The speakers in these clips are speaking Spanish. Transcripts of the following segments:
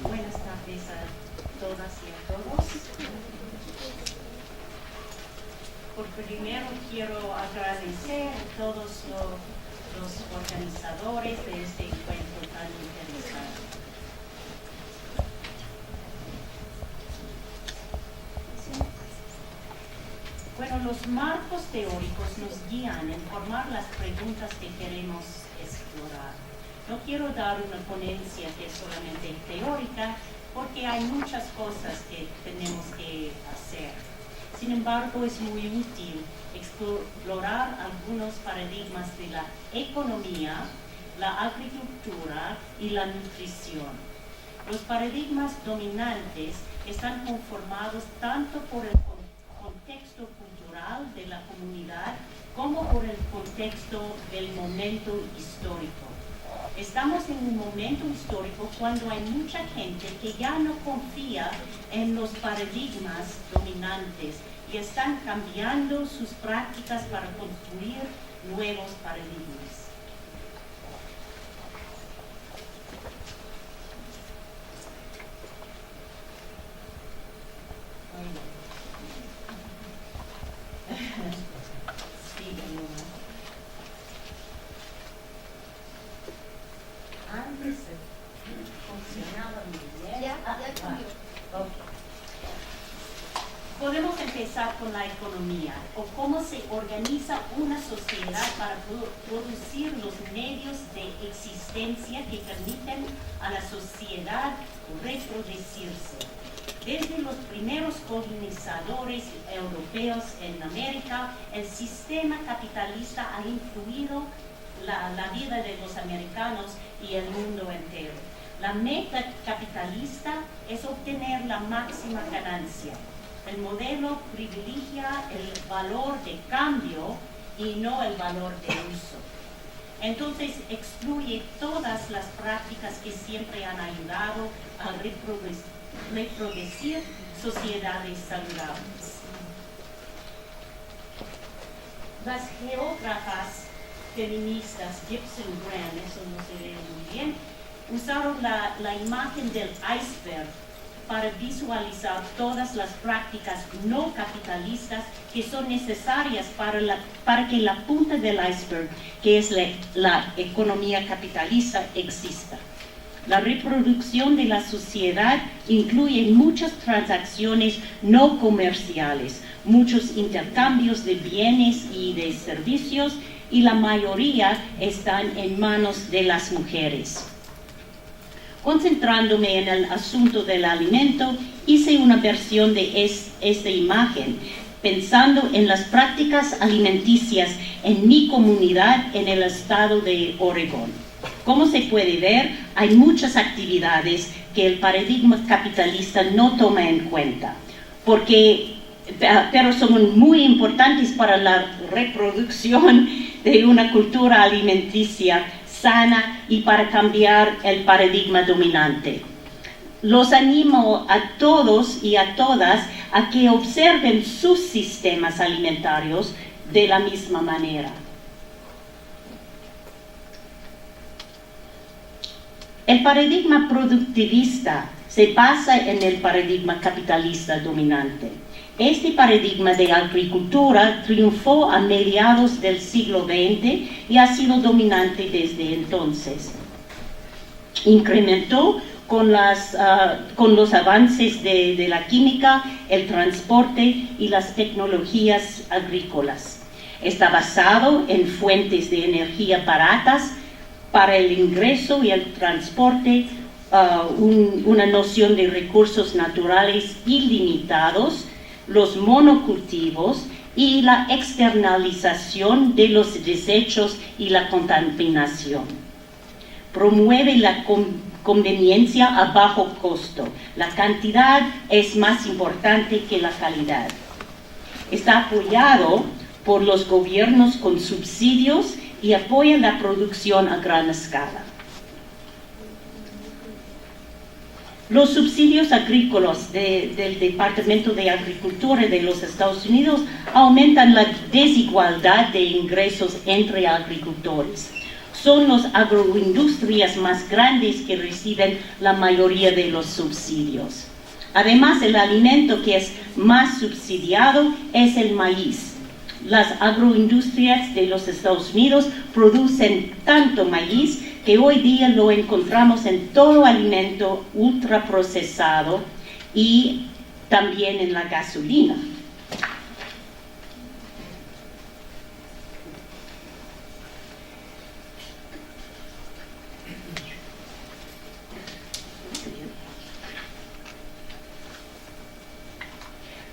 Buenas tardes a todas y a todos. Por primero quiero agradecer a todos los organizadores de este encuentro tan interesante. Bueno, los marcos teóricos nos guían en formar las preguntas que queremos explorar. No quiero dar una ponencia que es solamente teórica, porque hay muchas cosas que tenemos que hacer. Sin embargo, es muy útil explorar algunos paradigmas de la economía, la agricultura y la nutrición. Los paradigmas dominantes están conformados tanto por el contexto cultural de la comunidad como por el contexto del momento histórico. Estamos en un momento histórico cuando hay mucha gente que ya no confía en los paradigmas dominantes y están cambiando sus prácticas para construir nuevos paradigmas. Antes funcionaba muy bien. Ya cambió. Okay. Podemos empezar con la economía, o cómo se organiza una sociedad para producir los medios de existencia que permiten a la sociedad reproducirse. Desde los primeros colonizadores europeos en América, el sistema capitalista ha influido la vida de los americanos y el mundo entero. La meta capitalista es obtener la máxima ganancia. El modelo privilegia el valor de cambio y no el valor de uso. Entonces excluye todas las prácticas que siempre han ayudado a reproducir sociedades saludables. Las geógrafas feministas Gibson Graham, eso no se ve muy bien, usaron la imagen del iceberg para visualizar todas las prácticas no capitalistas que son necesarias para que la punta del iceberg, que es la economía capitalista, exista. La reproducción de la sociedad incluye muchas transacciones no comerciales, muchos intercambios de bienes y de servicios, y la mayoría están en manos de las mujeres. Concentrándome en el asunto del alimento, hice una versión de esta imagen, pensando en las prácticas alimenticias en mi comunidad en el estado de Oregón. Como se puede ver, hay muchas actividades que el paradigma capitalista no toma en cuenta, pero son muy importantes para la reproducción de una cultura alimenticia sana y para cambiar el paradigma dominante. Los animo a todos y a todas a que observen sus sistemas alimentarios de la misma manera. El paradigma productivista se basa en el paradigma capitalista dominante. Este paradigma de agricultura triunfó a mediados del siglo XX y ha sido dominante desde entonces. Incrementó con los avances de la química, el transporte y las tecnologías agrícolas. Está basado en fuentes de energía baratas para el ingreso y el transporte, una noción de recursos naturales ilimitados, los monocultivos y la externalización de los desechos y la contaminación. Promueve la conveniencia a bajo costo. La cantidad es más importante que la calidad. está apoyado por los gobiernos con subsidios y apoya la producción a gran escala. Los subsidios agrícolas del Departamento de Agricultura de los Estados Unidos aumentan la desigualdad de ingresos entre agricultores. Son las agroindustrias más grandes que reciben la mayoría de los subsidios. Además, el alimento que es más subsidiado es el maíz. Las agroindustrias de los Estados Unidos producen tanto maíz que hoy día lo encontramos en todo alimento ultraprocesado y también en la gasolina.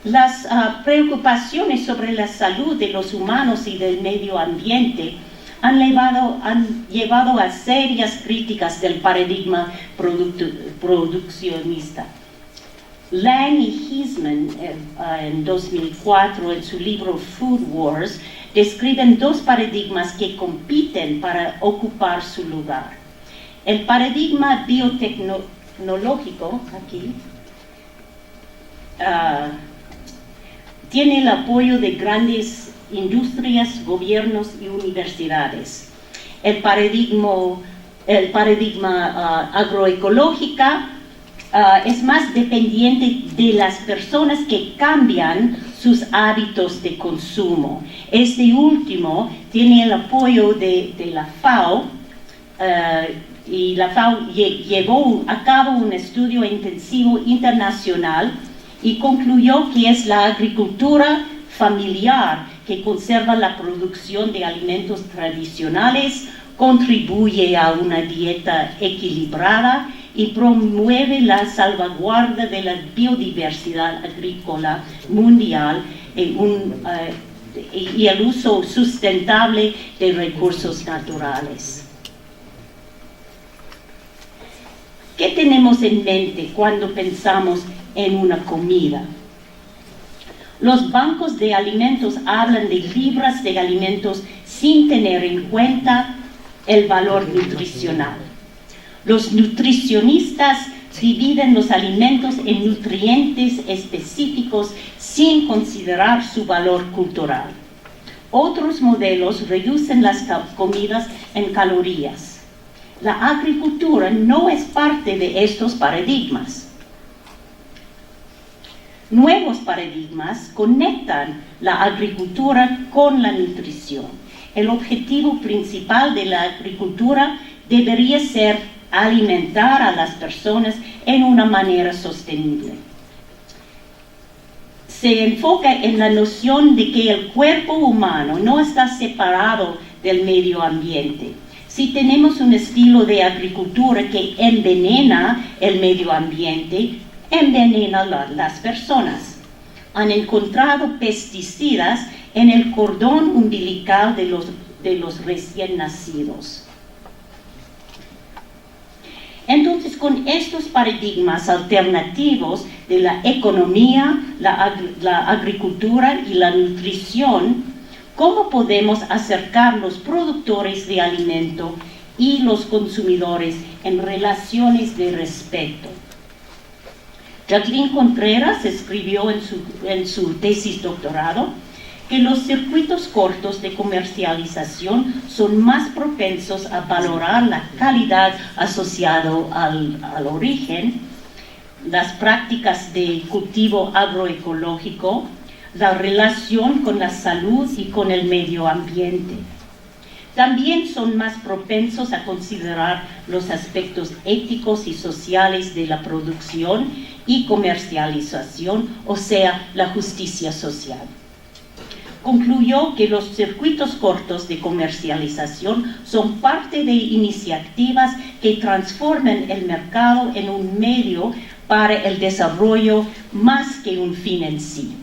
Las preocupaciones sobre la salud de los humanos y del medio ambiente han llevado a serias críticas del paradigma produccionista. Lang y Heisman, en 2004, en su libro Food Wars, describen dos paradigmas que compiten para ocupar su lugar. El paradigma biotecnológico, aquí, tiene el apoyo de grandes industrias, gobiernos y universidades. El paradigma agroecológica es más dependiente de las personas que cambian sus hábitos de consumo. Este último tiene el apoyo de la FAO, y la FAO llevó a cabo un estudio intensivo internacional y concluyó que es la agricultura familiar que conserva la producción de alimentos tradicionales, contribuye a una dieta equilibrada y promueve la salvaguarda de la biodiversidad agrícola mundial y el uso sustentable de recursos naturales. ¿Qué tenemos en mente cuando pensamos en una comida? Los bancos de alimentos hablan de libras de alimentos sin tener en cuenta el valor nutricional. Los nutricionistas dividen los alimentos en nutrientes específicos sin considerar su valor cultural. Otros modelos reducen las comidas en calorías. La agricultura no es parte de estos paradigmas. Nuevos paradigmas conectan la agricultura con la nutrición. El objetivo principal de la agricultura debería ser alimentar a las personas en una manera sostenible. Se enfoca en la noción de que el cuerpo humano no está separado del medio ambiente. Si tenemos un estilo de agricultura que envenena el medio ambiente, envenena a las personas. Han encontrado pesticidas en el cordón umbilical de los recién nacidos. Entonces, con estos paradigmas alternativos de la economía, la agricultura y la nutrición, ¿cómo podemos acercar los productores de alimento y los consumidores en relaciones de respeto? Jacqueline Contreras escribió en su tesis doctorado que los circuitos cortos de comercialización son más propensos a valorar la calidad asociada al origen, las prácticas de cultivo agroecológico, la relación con la salud y con el medio ambiente. También son más propensos a considerar los aspectos éticos y sociales de la producción y comercialización, o sea, la justicia social. Concluyó que los circuitos cortos de comercialización son parte de iniciativas que transforman el mercado en un medio para el desarrollo más que un fin en sí.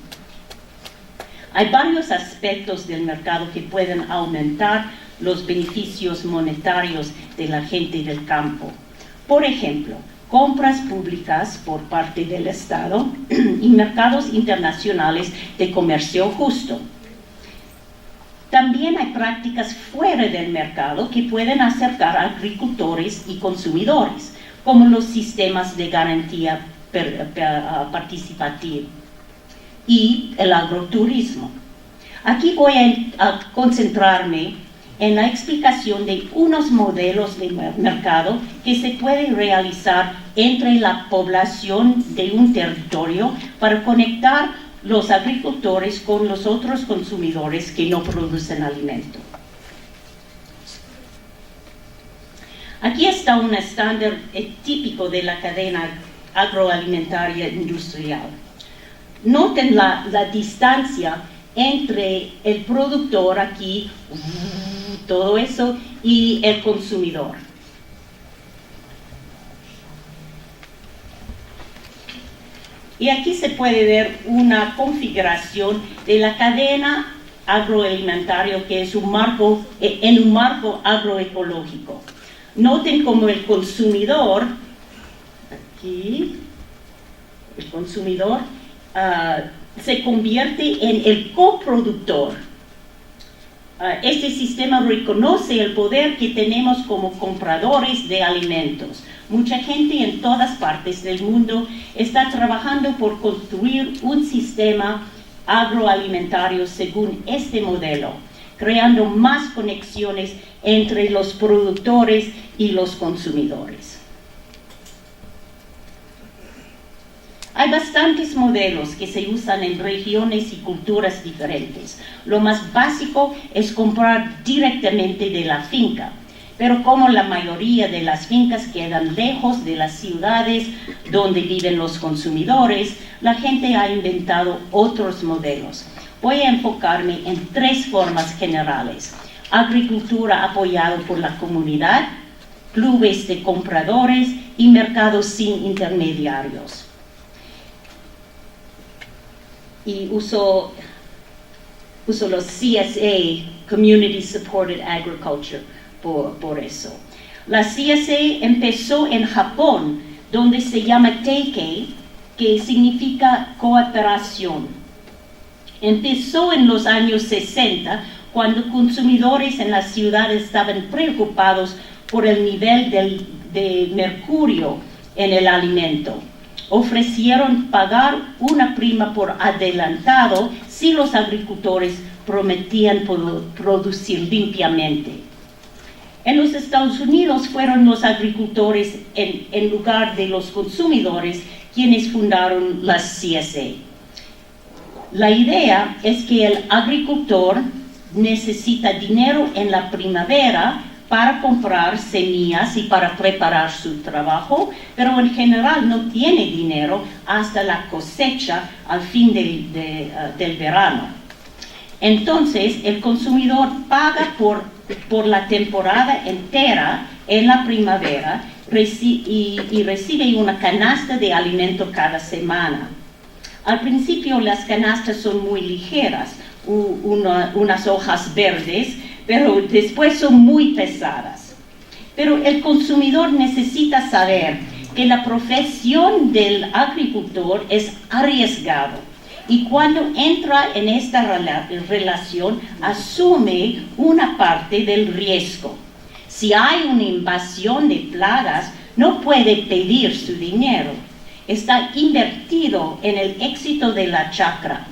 Hay varios aspectos del mercado que pueden aumentar los beneficios monetarios de la gente del campo. Por ejemplo, compras públicas por parte del Estado y mercados internacionales de comercio justo. También hay prácticas fuera del mercado que pueden acercar a agricultores y consumidores, como los sistemas de garantía participativa y el agroturismo. Aquí voy a concentrarme en la explicación de unos modelos de mercado que se pueden realizar entre la población de un territorio para conectar los agricultores con los otros consumidores que no producen alimento. Aquí está un estándar típico de la cadena agroalimentaria industrial. Noten la distancia entre el productor aquí, todo eso, y el consumidor. Y aquí se puede ver una configuración de la cadena agroalimentaria que es en un marco agroecológico. Noten cómo el consumidor, aquí, el consumidor se convierte en el coproductor. Este sistema reconoce el poder que tenemos como compradores de alimentos. Mucha gente en todas partes del mundo está trabajando por construir un sistema agroalimentario según este modelo, creando más conexiones entre los productores y los consumidores. Hay bastantes modelos que se usan en regiones y culturas diferentes. Lo más básico es comprar directamente de la finca, pero como la mayoría de las fincas quedan lejos de las ciudades donde viven los consumidores, la gente ha inventado otros modelos. Voy a enfocarme en tres formas generales: agricultura apoyada por la comunidad, clubes de compradores y mercados sin intermediarios. Y uso los CSA, Community Supported Agriculture, por eso. La CSA empezó en Japón, donde se llama Teikei, que significa cooperación. Empezó en los años 60, cuando consumidores en las ciudades estaban preocupados por el nivel de mercurio en el alimento. Ofrecieron pagar una prima por adelantado si los agricultores prometían producir limpiamente. En los Estados Unidos fueron los agricultores en lugar de los consumidores quienes fundaron la CSA. La idea es que el agricultor necesita dinero en la primavera para comprar semillas y para preparar su trabajo, pero en general no tiene dinero hasta la cosecha al fin del verano. Entonces, el consumidor paga por la temporada entera en la primavera y recibe una canasta de alimento cada semana. Al principio las canastas son muy ligeras, unas hojas verdes, pero después son muy pesadas. Pero el consumidor necesita saber que la profesión del agricultor es arriesgado y cuando entra en esta relación asume una parte del riesgo. Si hay una invasión de plagas, no puede pedir su dinero. Está invertido en el éxito de la chacra.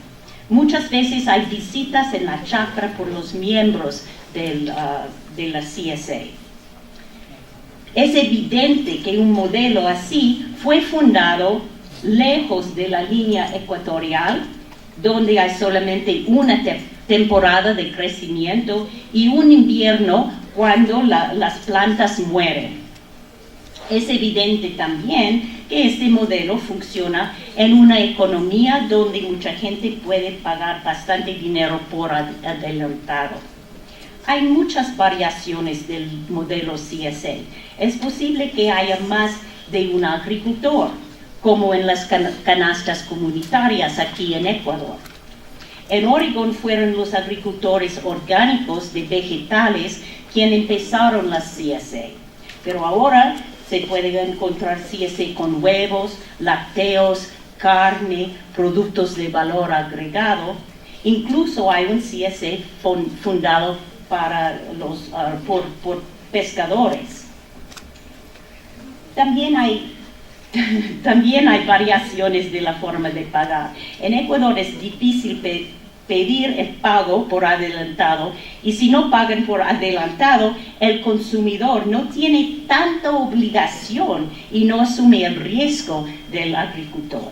Muchas veces hay visitas en la chacra por los miembros de la CSA. Es evidente que un modelo así fue fundado lejos de la línea ecuatorial, donde hay solamente una temporada de crecimiento y un invierno cuando las plantas mueren. Es evidente también que este modelo funciona en una economía donde mucha gente puede pagar bastante dinero por adelantado. Hay muchas variaciones del modelo CSA. Es posible que haya más de un agricultor, como en las canastas comunitarias aquí en Ecuador. En Oregón fueron los agricultores orgánicos de vegetales quienes empezaron las CSA, pero ahora se puede encontrar CSA con huevos, lácteos, carne, productos de valor agregado. Incluso hay un CSA fundado para por pescadores. También hay variaciones de la forma de pagar. En Ecuador es difícil pedir el pago por adelantado, y si no pagan por adelantado, el consumidor no tiene tanta obligación y no asume el riesgo del agricultor.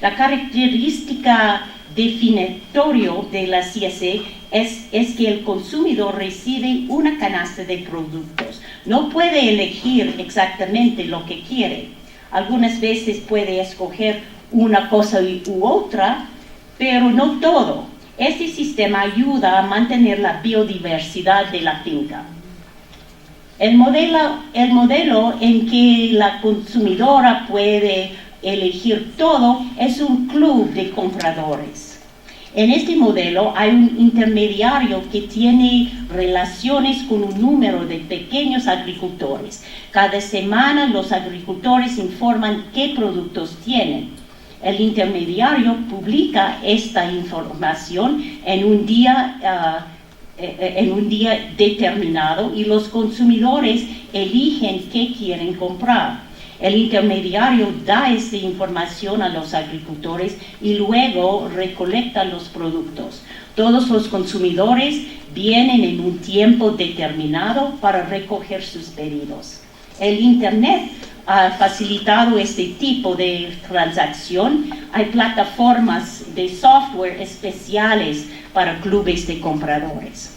La característica definitoria de la CSA es que el consumidor recibe una canasta de productos. No puede elegir exactamente lo que quiere. Algunas veces puede escoger una cosa u otra, pero no todo. Este sistema ayuda a mantener la biodiversidad de la finca. El modelo en que la consumidora puede elegir todo es un club de compradores. En este modelo hay un intermediario que tiene relaciones con un número de pequeños agricultores. Cada semana los agricultores informan qué productos tienen. El intermediario publica esta información en un día determinado y los consumidores eligen qué quieren comprar. El intermediario da esta información a los agricultores y luego recolecta los productos. Todos los consumidores vienen en un tiempo determinado para recoger sus pedidos. El Internet ha facilitado este tipo de transacción. Hay plataformas de software especiales para clubes de compradores.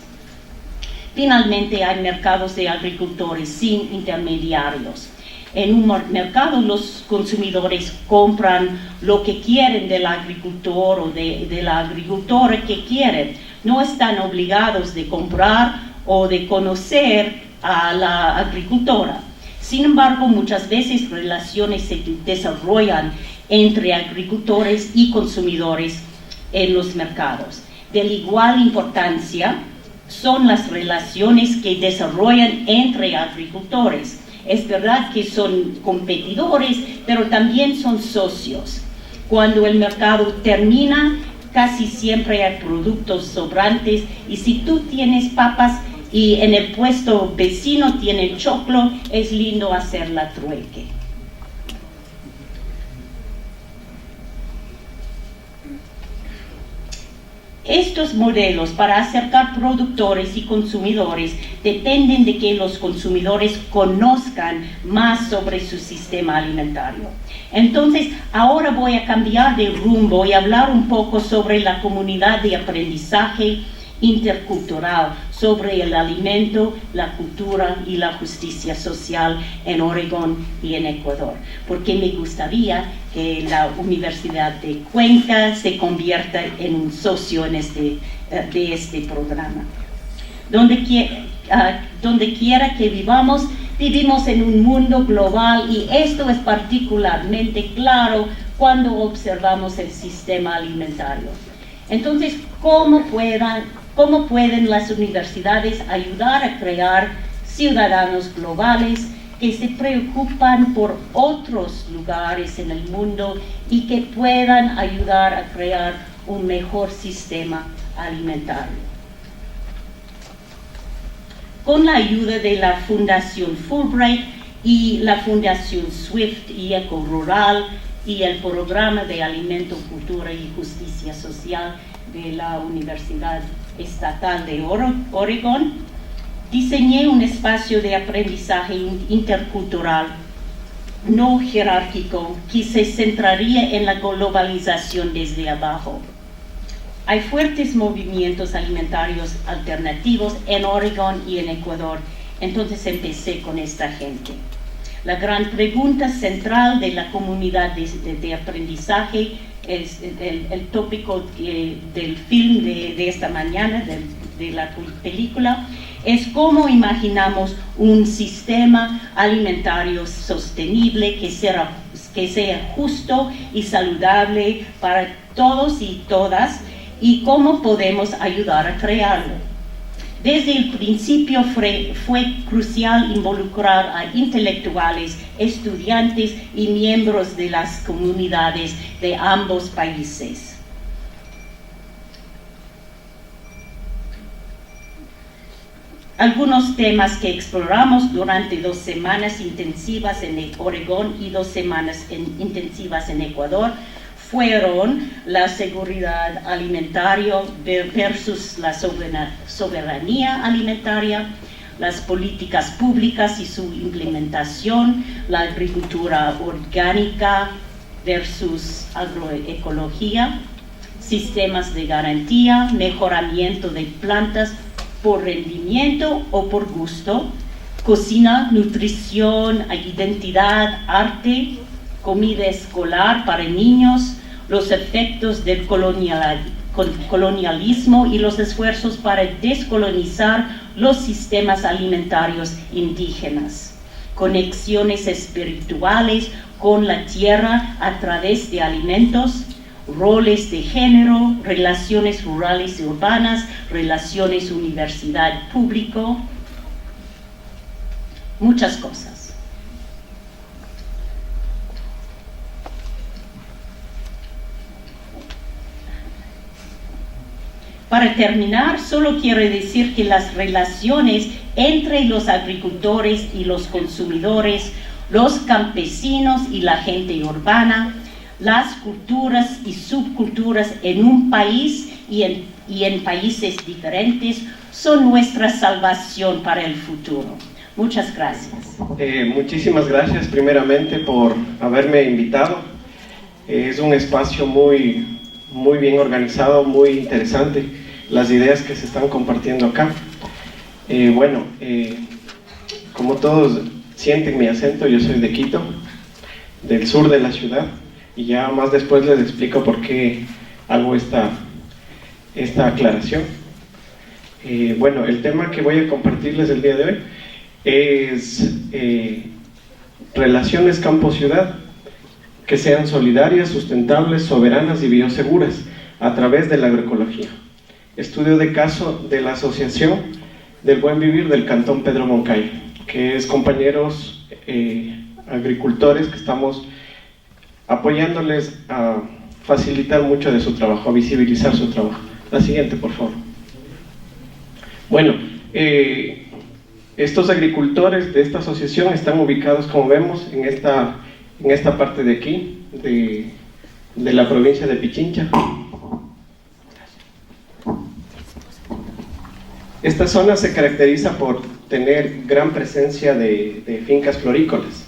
Finalmente, hay mercados de agricultores sin intermediarios. En un mercado los consumidores compran lo que quieren del agricultor o de la agricultora que quieren. No están obligados de comprar o de conocer a la agricultora. Sin embargo, muchas veces relaciones se desarrollan entre agricultores y consumidores en los mercados. De igual importancia son las relaciones que desarrollan entre agricultores. Es verdad que son competidores, pero también son socios. Cuando el mercado termina, casi siempre hay productos sobrantes, y si tú tienes papas y en el puesto vecino tiene choclo, es lindo hacer la trueque. Estos modelos para acercar productores y consumidores dependen de que los consumidores conozcan más sobre su sistema alimentario. Entonces, ahora voy a cambiar de rumbo y hablar un poco sobre la comunidad de aprendizaje intercultural, sobre el alimento, la cultura y la justicia social en Oregón y en Ecuador, porque me gustaría que la Universidad de Cuenca se convierta en un socio de este programa. Donde quiera que vivamos en un mundo global, y esto es particularmente claro cuando observamos el sistema alimentario. Entonces, ¿cómo pueden las universidades ayudar a crear ciudadanos globales que se preocupan por otros lugares en el mundo y que puedan ayudar a crear un mejor sistema alimentario? Con la ayuda de la Fundación Fulbright y la Fundación Swift y Eco Rural y el Programa de Alimento, Cultura y Justicia Social de la Universidad Estatal de Oregón, diseñé un espacio de aprendizaje intercultural no jerárquico que se centraría en la globalización desde abajo. Hay fuertes movimientos alimentarios alternativos en Oregón y en Ecuador, entonces empecé con esta gente. La gran pregunta central de la comunidad de aprendizaje es el tópico del film de esta mañana, de la película, es cómo imaginamos un sistema alimentario sostenible que sea justo y saludable para todos y todas, y cómo podemos ayudar a crearlo. Desde el principio fue crucial involucrar a intelectuales, estudiantes y miembros de las comunidades de ambos países. Algunos temas que exploramos durante 2 semanas intensivas en Oregón y 2 semanas intensivas en Ecuador fueron la seguridad alimentaria versus la soberanía alimentaria, las políticas públicas y su implementación, la agricultura orgánica versus agroecología, sistemas de garantía, mejoramiento de plantas por rendimiento o por gusto, cocina, nutrición, identidad, arte, comida escolar para niños, los efectos del colonialismo y los esfuerzos para descolonizar los sistemas alimentarios indígenas, conexiones espirituales con la tierra a través de alimentos, roles de género, relaciones rurales y urbanas, relaciones universidad-público, muchas cosas. Para terminar, solo quiero decir que las relaciones entre los agricultores y los consumidores, los campesinos y la gente urbana, las culturas y subculturas en un país y en países diferentes son nuestra salvación para el futuro. Muchas gracias. Muchísimas gracias primeramente por haberme invitado. Es un espacio muy bien organizado, muy interesante las ideas que se están compartiendo acá. Como todos sienten mi acento, yo soy de Quito, del sur de la ciudad, y ya más después les explico por qué hago esta aclaración. El tema que voy a compartirles el día de hoy es relaciones campo-ciudad que sean solidarias, sustentables, soberanas y bioseguras a través de la agroecología. Estudio de caso de la Asociación del Buen Vivir del Cantón Pedro Moncayo, que es compañeros agricultores que estamos apoyándoles a facilitar mucho de su trabajo, a visibilizar su trabajo. La siguiente, por favor. Estos agricultores de esta asociación están ubicados, como vemos, en esta parte de aquí, de la provincia de Pichincha. Esta zona se caracteriza por tener gran presencia de fincas florícolas.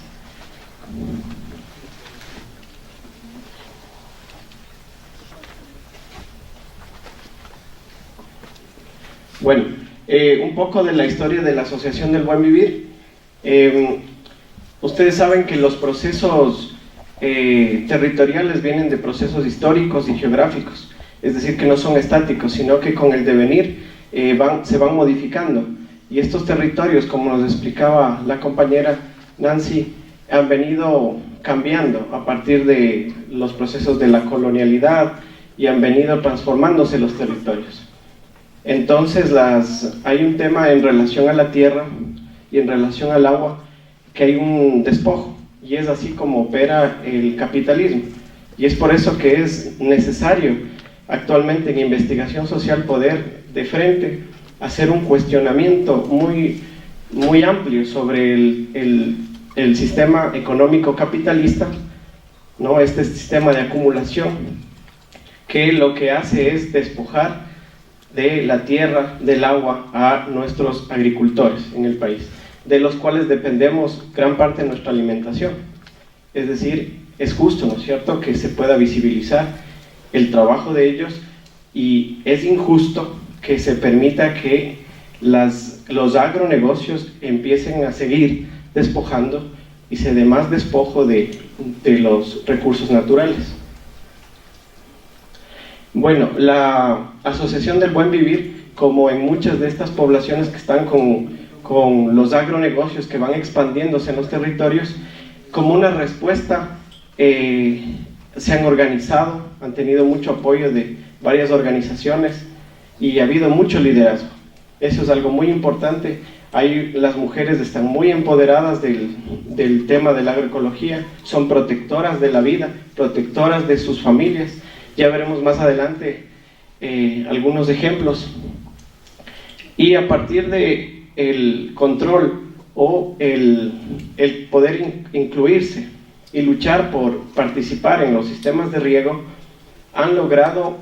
Un poco de la historia de la Asociación del Buen Vivir. Ustedes saben que los procesos territoriales vienen de procesos históricos y geográficos, es decir, que no son estáticos, sino que con el devenir se van modificando, y estos territorios, como nos explicaba la compañera Nancy, han venido cambiando a partir de los procesos de la colonialidad y han venido transformándose los territorios. Entonces hay un tema en relación a la tierra y en relación al agua, que hay un despojo, y es así como opera el capitalismo, y es por eso que es necesario actualmente en investigación social poder de frente hacer un cuestionamiento muy amplio sobre el sistema económico capitalista, ¿no? Este sistema de acumulación que lo que hace es despojar de la tierra, del agua a nuestros agricultores en el país, de los cuales dependemos gran parte de nuestra alimentación. Es decir, es justo, ¿no es cierto?, que se pueda visibilizar el trabajo de ellos, y es injusto que se permita que los agronegocios empiecen a seguir despojando y se dé más despojo de los recursos naturales. La Asociación del Buen Vivir, como en muchas de estas poblaciones que están con los agronegocios que van expandiéndose en los territorios, como una respuesta se han organizado, han tenido mucho apoyo de varias organizaciones y ha habido mucho liderazgo. Eso es algo muy importante. Las mujeres están muy empoderadas del tema de la agroecología, son protectoras de la vida, protectoras de sus familias. Ya veremos más adelante algunos ejemplos. Y a partir del control o el poder incluirse y luchar por participar en los sistemas de riego, han logrado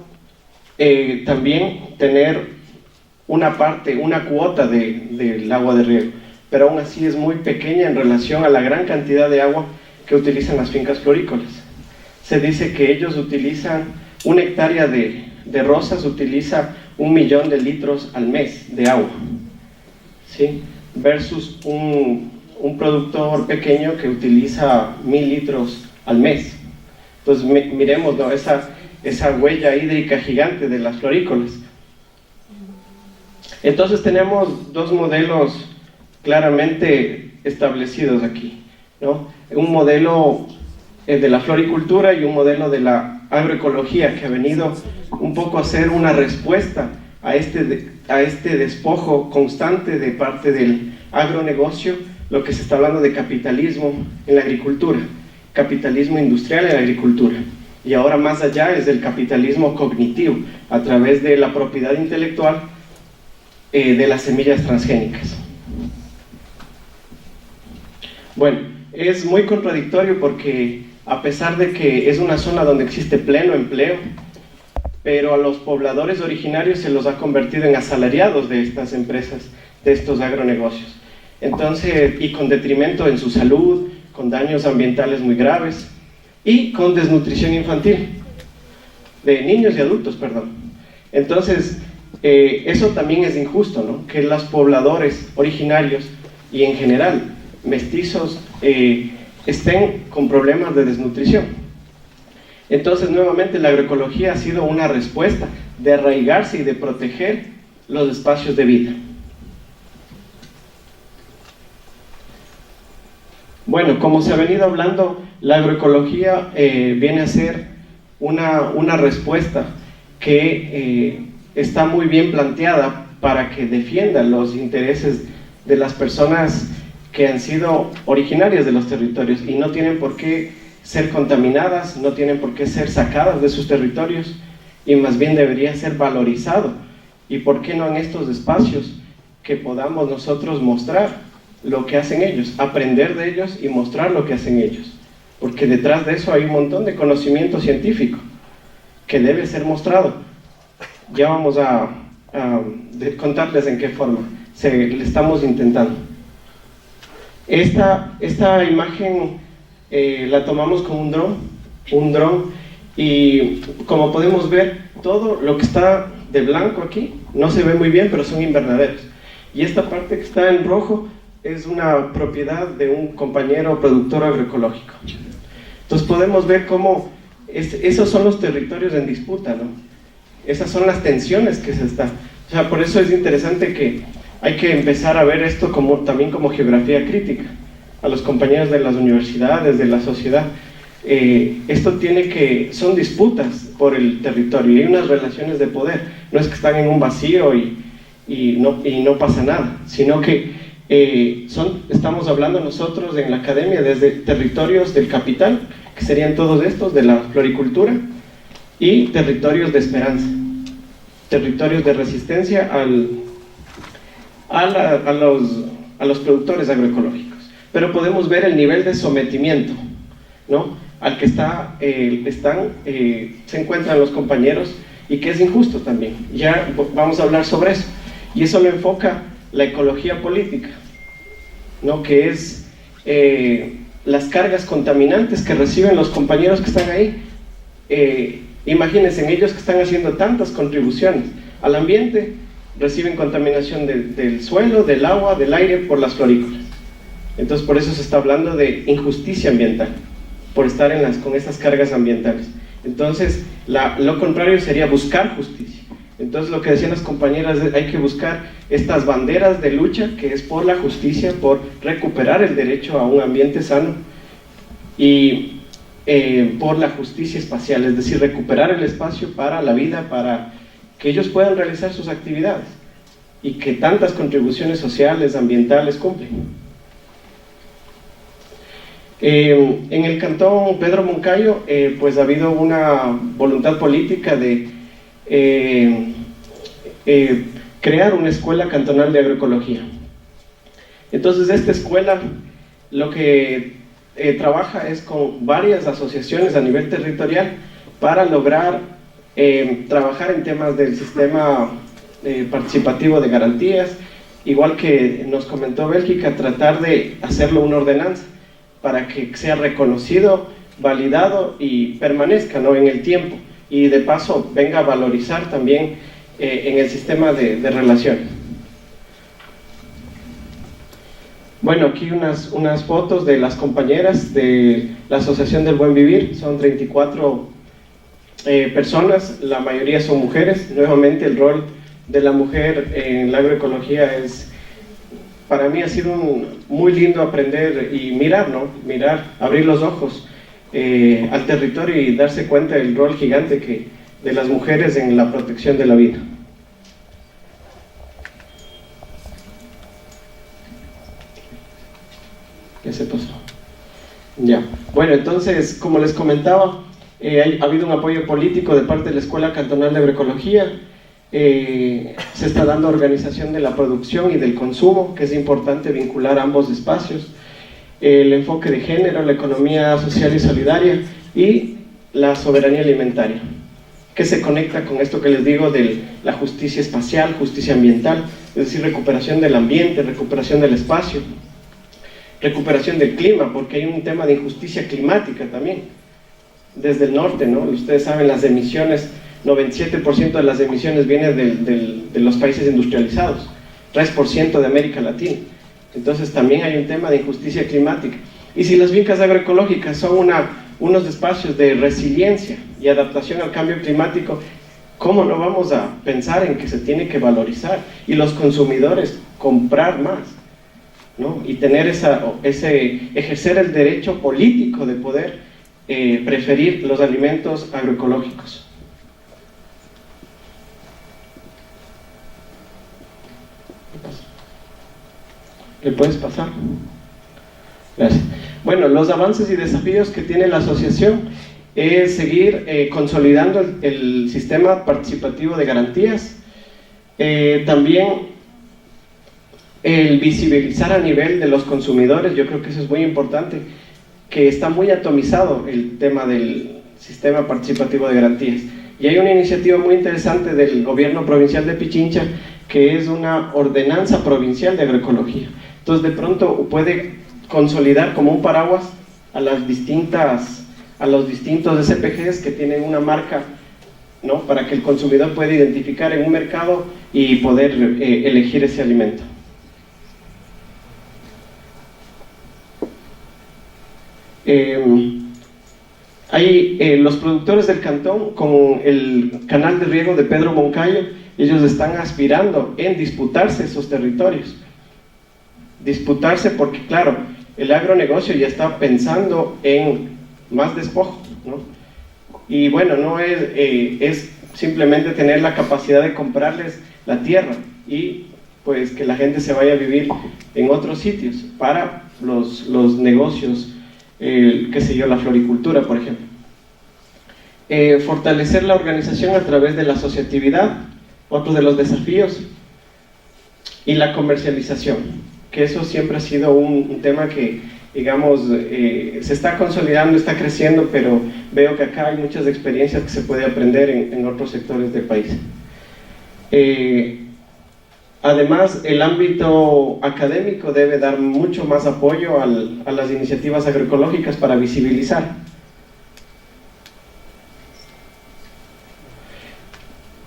también tener una cuota del agua de riego, pero aún así es muy pequeña en relación a la gran cantidad de agua que utilizan las fincas florícolas. Se dice que ellos utilizan, una hectárea de rosas utiliza 1 millón de litros al mes de agua, ¿sí? Versus un productor pequeño que utiliza 1000 litros al mes. Entonces miremos, ¿no?, esa huella hídrica gigante de las florícolas. Entonces tenemos dos modelos claramente establecidos aquí, ¿no? Un modelo de la floricultura y un modelo de la agroecología, que ha venido un poco a ser una respuesta a este despojo constante de parte del agronegocio, lo que se está hablando de capitalismo en la agricultura, capitalismo industrial en la agricultura. Y ahora más allá es el capitalismo cognitivo, a través de la propiedad intelectual de las semillas transgénicas. Bueno, es muy contradictorio porque a pesar de que es una zona donde existe pleno empleo, pero a los pobladores originarios se los ha convertido en asalariados de estas empresas, de estos agronegocios. Entonces, y con detrimento en su salud, con daños ambientales muy graves y con desnutrición infantil, de niños y adultos, perdón. Entonces, eso también es injusto, ¿no? Que los pobladores originarios y en general mestizos estén con problemas de desnutrición. Entonces, nuevamente, la agroecología ha sido una respuesta de arraigarse y de proteger los espacios de vida. Bueno, como se ha venido hablando, la agroecología viene a ser una respuesta que está muy bien planteada para que defienda los intereses de las personas que han sido originarias de los territorios y no tienen por qué ser contaminadas, no tienen por qué ser sacadas de sus territorios, y más bien debería ser valorizado. Y por qué no en estos espacios que podamos nosotros mostrar lo que hacen ellos, aprender de ellos y mostrar lo que hacen ellos, porque detrás de eso hay un montón de conocimiento científico que debe ser mostrado. Ya vamos a contarles en qué forma le estamos intentando. Esta imagen la tomamos con un dron, y como podemos ver, todo lo que está de blanco aquí no se ve muy bien, pero son invernaderos, y esta parte que está en rojo es una propiedad de un compañero productor agroecológico. Entonces podemos ver cómo esos son los territorios en disputa, ¿no? Esas son las tensiones que se están. O sea, por eso es interesante que hay que empezar a ver esto también como geografía crítica. A los compañeros de las universidades, de la sociedad, son disputas por el territorio, y hay unas relaciones de poder. No es que están en un vacío y no pasa nada, sino que estamos hablando nosotros en la academia desde territorios del capital, que serían todos estos, de la floricultura, y territorios de esperanza, territorios de resistencia a los productores agroecológicos. Pero podemos ver el nivel de sometimiento, ¿no?, al que se encuentran los compañeros, y que es injusto también. Ya vamos a hablar sobre eso, y eso lo enfoca la ecología política, ¿no?, que es las cargas contaminantes que reciben los compañeros que están ahí. Imagínense, en ellos que están haciendo tantas contribuciones al ambiente, reciben contaminación del suelo, del agua, del aire por las florícolas. Entonces, por eso se está hablando de injusticia ambiental, por estar con esas cargas ambientales. Entonces, lo contrario sería buscar justicia. Entonces, lo que decían las compañeras, hay que buscar estas banderas de lucha, que es por la justicia, por recuperar el derecho a un ambiente sano, y por la justicia espacial, es decir, recuperar el espacio para la vida, para que ellos puedan realizar sus actividades. y que tantas contribuciones sociales, ambientales cumplen. En el cantón Pedro Moncayo, pues ha habido una voluntad política de crear una escuela cantonal de agroecología. Entonces esta escuela lo que trabaja es con varias asociaciones a nivel territorial para lograr trabajar en temas del sistema participativo de garantías, igual que nos comentó Bélgica, tratar de hacerlo una ordenanza para que sea reconocido, validado y permanezca, ¿no?, en el tiempo, y de paso venga a valorizar también en el sistema de relaciones. Bueno, aquí unas fotos de las compañeras de la Asociación del Buen Vivir. Son 34 personas, la mayoría son mujeres. Nuevamente el rol de la mujer en la agroecología para mí ha sido muy lindo aprender y mirar, ¿no? Abrir los ojos al territorio y darse cuenta del rol gigante de las mujeres en la protección de la vida. ¿Qué se pasó? Ya. Bueno, entonces, como les comentaba, ha habido un apoyo político de parte de la Escuela Cantonal de Agroecología. Se está dando organización de la producción y del consumo, que es importante vincular ambos espacios, el enfoque de género, la economía social y solidaria y la soberanía alimentaria, que se conecta con esto que les digo de la justicia espacial, justicia ambiental, es decir, recuperación del ambiente, recuperación del espacio, recuperación del clima, porque hay un tema de injusticia climática también, desde el norte, ¿no? Ustedes saben, las emisiones, 97% de las emisiones vienen de los países industrializados, 3% de América Latina. Entonces también hay un tema de injusticia climática. Y si las fincas agroecológicas son unos espacios de resiliencia y adaptación al cambio climático, ¿cómo no vamos a pensar en que se tiene que valorizar y los consumidores comprar más, ¿no? Y tener ejercer el derecho político de poder preferir los alimentos agroecológicos? ¿Le puedes pasar? Gracias. Bueno, los avances y desafíos que tiene la asociación es seguir consolidando el sistema participativo de garantías, también el visibilizar a nivel de los consumidores. Yo creo que eso es muy importante, que está muy atomizado el tema del sistema participativo de garantías, y hay una iniciativa muy interesante del gobierno provincial de Pichincha, que es una ordenanza provincial de agroecología. Entonces de pronto puede consolidar como un paraguas a los distintos SPGs que tienen una marca, ¿no?, para que el consumidor pueda identificar en un mercado y poder elegir ese alimento. Los productores del cantón, con el canal de riego de Pedro Moncayo, ellos están aspirando en disputarse esos territorios. Disputarse porque, claro, el agronegocio ya está pensando en más despojo, ¿no? Y bueno, no es simplemente tener la capacidad de comprarles la tierra y pues que la gente se vaya a vivir en otros sitios para los negocios, qué sé yo, la floricultura, por ejemplo. Fortalecer la organización a través de la asociatividad, otro de los desafíos, y la comercialización, que eso siempre ha sido un tema que, digamos, se está consolidando, está creciendo, pero veo que acá hay muchas experiencias que se puede aprender en otros sectores del país. Además, el ámbito académico debe dar mucho más apoyo a las iniciativas agroecológicas para visibilizar.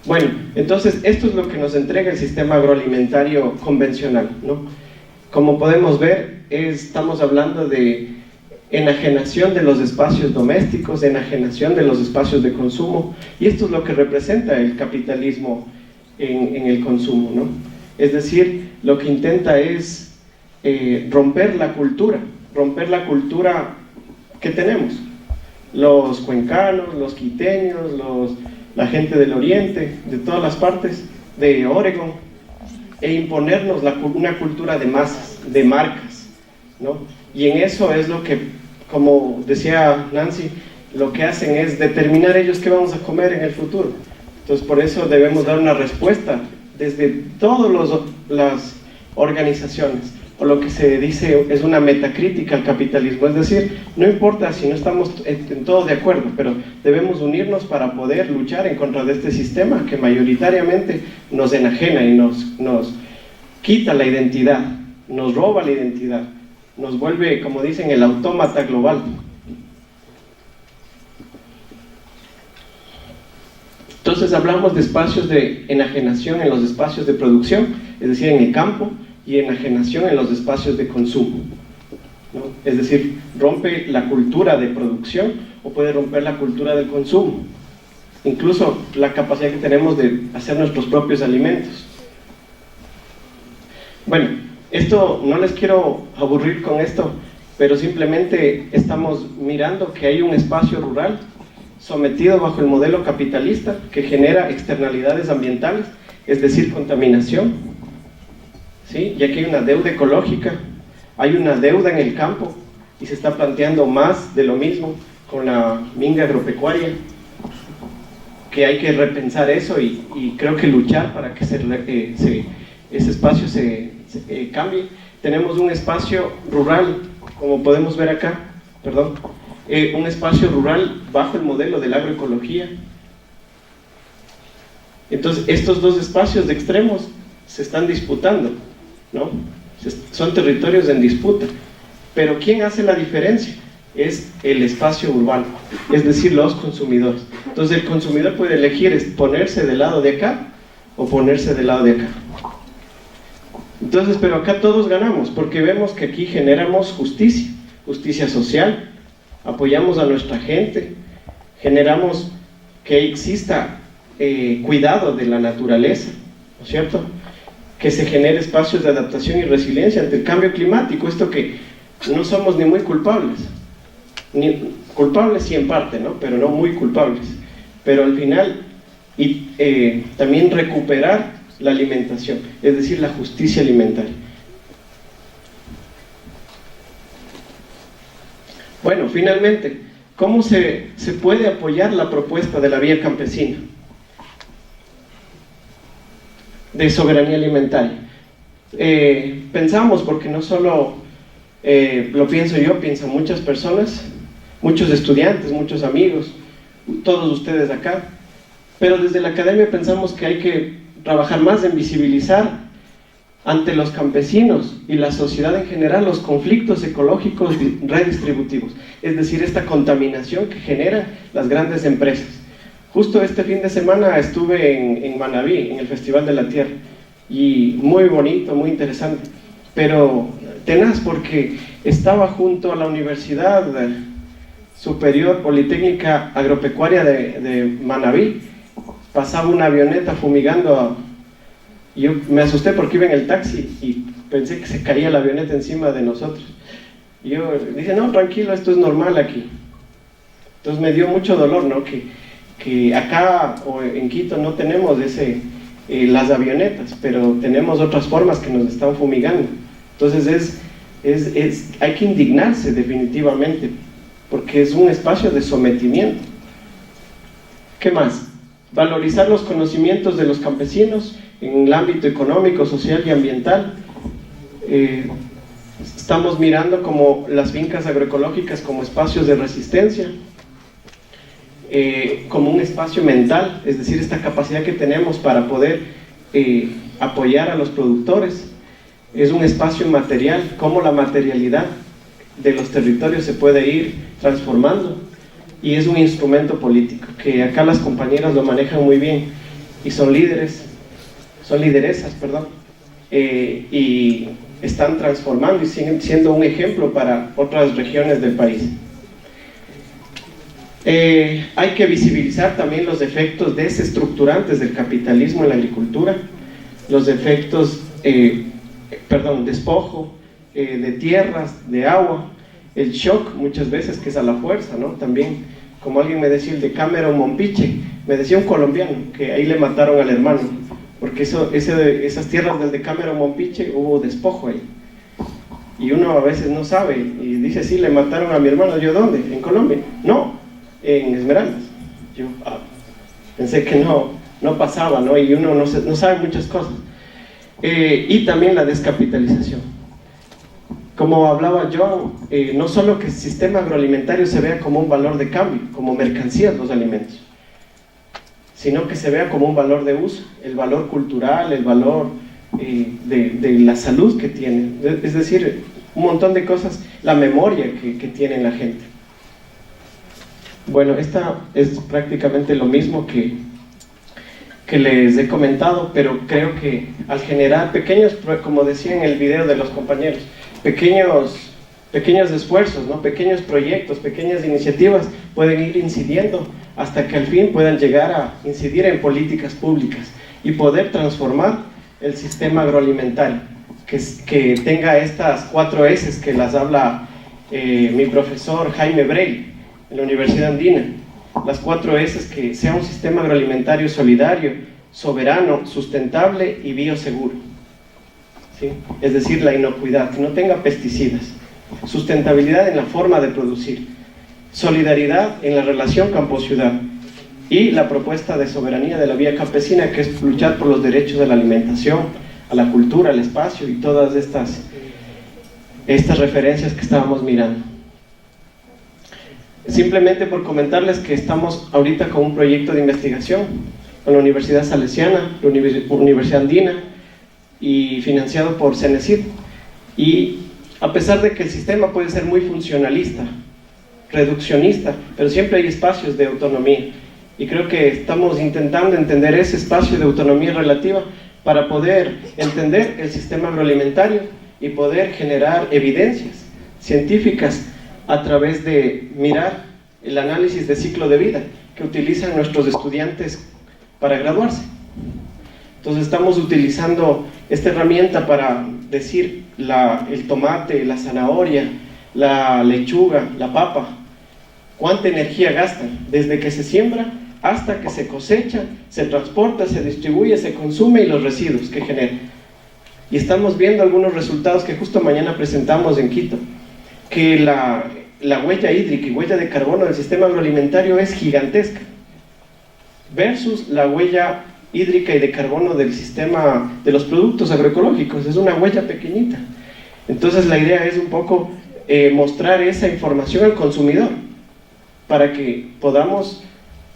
Bueno, entonces esto es lo que nos entrega el sistema agroalimentario convencional, ¿no? Como podemos ver, estamos hablando de enajenación de los espacios domésticos, enajenación de los espacios de consumo, y esto es lo que representa el capitalismo en el consumo, ¿no? Es decir, lo que intenta es romper la cultura que tenemos, los cuencanos, los quiteños, la gente del oriente, de todas las partes, de Oregon, e imponernos una cultura de masas, de marcas, ¿no? Y en eso es lo que, como decía Nancy, lo que hacen es determinar ellos qué vamos a comer en el futuro. Entonces por eso debemos dar una respuesta desde todas las organizaciones, o lo que se dice es una metacrítica al capitalismo, es decir, no importa si no estamos en todo de acuerdo, pero debemos unirnos para poder luchar en contra de este sistema que mayoritariamente nos enajena y nos quita la identidad, nos roba la identidad, nos vuelve, como dicen, el autómata global. Entonces hablamos de espacios de enajenación en los espacios de producción, es decir, en el campo, y enajenación en los espacios de consumo, ¿no? Es decir, rompe la cultura de producción o puede romper la cultura del consumo, incluso la capacidad que tenemos de hacer nuestros propios alimentos. Bueno, esto no les quiero aburrir con esto, pero simplemente estamos mirando que hay un espacio rural sometido bajo el modelo capitalista que genera externalidades ambientales, es decir, contaminación, ¿sí? Ya que hay una deuda ecológica, hay una deuda en el campo y se está planteando más de lo mismo con la minga agropecuaria, que hay que repensar eso y creo que luchar para que ese espacio se cambie. Tenemos un espacio rural, como podemos ver acá, un espacio rural bajo el modelo de la agroecología. Entonces estos dos espacios de extremos se están disputando, ¿no? Son territorios en disputa, pero ¿quién hace la diferencia? Es el espacio urbano, es decir, los consumidores. Entonces el consumidor puede elegir ponerse del lado de acá o ponerse del lado de acá. Entonces, pero acá todos ganamos, porque vemos que aquí generamos justicia social, apoyamos a nuestra gente, generamos que exista cuidado de la naturaleza, ¿no es cierto? Que se genere espacios de adaptación y resiliencia ante el cambio climático, esto que no somos ni muy culpables, sí en parte, ¿no? Pero no muy culpables, pero al final, y también recuperar la alimentación, es decir, la justicia alimentaria. Bueno, finalmente, ¿cómo se puede apoyar la propuesta de la vía campesina de soberanía alimentaria? Pensamos, porque no solo lo pienso yo, piensan muchas personas, muchos estudiantes, muchos amigos, todos ustedes acá, pero desde la academia pensamos que hay que trabajar más en visibilizar ante los campesinos y la sociedad en general los conflictos ecológicos redistributivos, es decir, esta contaminación que generan las grandes empresas. Justo este fin de semana estuve en Manabí, en el Festival de la Tierra, y muy bonito, muy interesante, pero tenaz porque estaba junto a la Universidad Superior Politécnica Agropecuaria de Manabí. Pasaba una avioneta fumigando, y yo me asusté porque iba en el taxi y pensé que se caía la avioneta encima de nosotros. Y yo dije, no, tranquilo, esto es normal aquí. Entonces me dio mucho dolor, ¿no? Que acá o en Quito no tenemos las avionetas, pero tenemos otras formas que nos están fumigando. Entonces hay que indignarse definitivamente, porque es un espacio de sometimiento. ¿Qué más? Valorizar los conocimientos de los campesinos en el ámbito económico, social y ambiental. Estamos mirando como las fincas agroecológicas como espacios de resistencia, como un espacio mental, es decir, esta capacidad que tenemos para poder apoyar a los productores. Es un espacio material, como la materialidad de los territorios se puede ir transformando, y es un instrumento político, que acá las compañeras lo manejan muy bien, y son lideresas, y están transformando y siguen siendo un ejemplo para otras regiones del país. Hay que visibilizar también los efectos desestructurantes del capitalismo en la agricultura, los efectos, despojo de tierras, de agua, el shock muchas veces que es a la fuerza, ¿no? También, como alguien me decía, el de Cameron Mompiche, me decía un colombiano que ahí le mataron al hermano porque esas tierras del Decameron Mompiche hubo despojo ahí. Y uno a veces no sabe, y dice, sí, le mataron a mi hermano. ¿Yo dónde? ¿En Colombia? No, en Esmeraldas. Yo pensé que no pasaba, ¿no? Y uno no sabe muchas cosas. Y también la descapitalización. Como hablaba Joan, no solo que el sistema agroalimentario se vea como un valor de cambio, como mercancías los alimentos, sino que se vea como un valor de uso, el valor cultural, el valor de la salud que tienen, es decir, un montón de cosas, la memoria que tiene la gente. Bueno, esta es prácticamente lo mismo que les he comentado, pero creo que al generar pequeños, como decía en el video de los compañeros, pequeños esfuerzos, ¿no? Pequeños proyectos, pequeñas iniciativas pueden ir incidiendo hasta que al fin puedan llegar a incidir en políticas públicas y poder transformar el sistema agroalimentario, que tenga estas 4 S que las habla mi profesor Jaime Breil en la Universidad Andina. Las 4 S, que sea un sistema agroalimentario solidario, soberano, sustentable y bioseguro, ¿sí? Es decir, la inocuidad, que no tenga pesticidas, sustentabilidad en la forma de producir, solidaridad en la relación campo-ciudad y la propuesta de soberanía de la vía campesina, que es luchar por los derechos de la alimentación, a la cultura, al espacio y todas estas referencias que estábamos mirando. Simplemente por comentarles que estamos ahorita con un proyecto de investigación con la Universidad Salesiana, la Universidad Andina y financiado por CENESID. Y a pesar de que el sistema puede ser muy funcionalista, reduccionista, pero siempre hay espacios de autonomía, y creo que estamos intentando entender ese espacio de autonomía relativa para poder entender el sistema agroalimentario y poder generar evidencias científicas a través de mirar el análisis de ciclo de vida que utilizan nuestros estudiantes para graduarse. Entonces estamos utilizando esta herramienta para decir el tomate, la zanahoria, la lechuga, la papa, cuánta energía gastan desde que se siembra hasta que se cosecha, se transporta, se distribuye, se consume y los residuos que genera. Y estamos viendo algunos resultados que justo mañana presentamos en Quito, que la huella hídrica y huella de carbono del sistema agroalimentario es gigantesca versus la huella hídrica y de carbono del sistema de los productos agroecológicos. Es una huella pequeñita. Entonces la idea es un poco mostrar esa información al consumidor para que podamos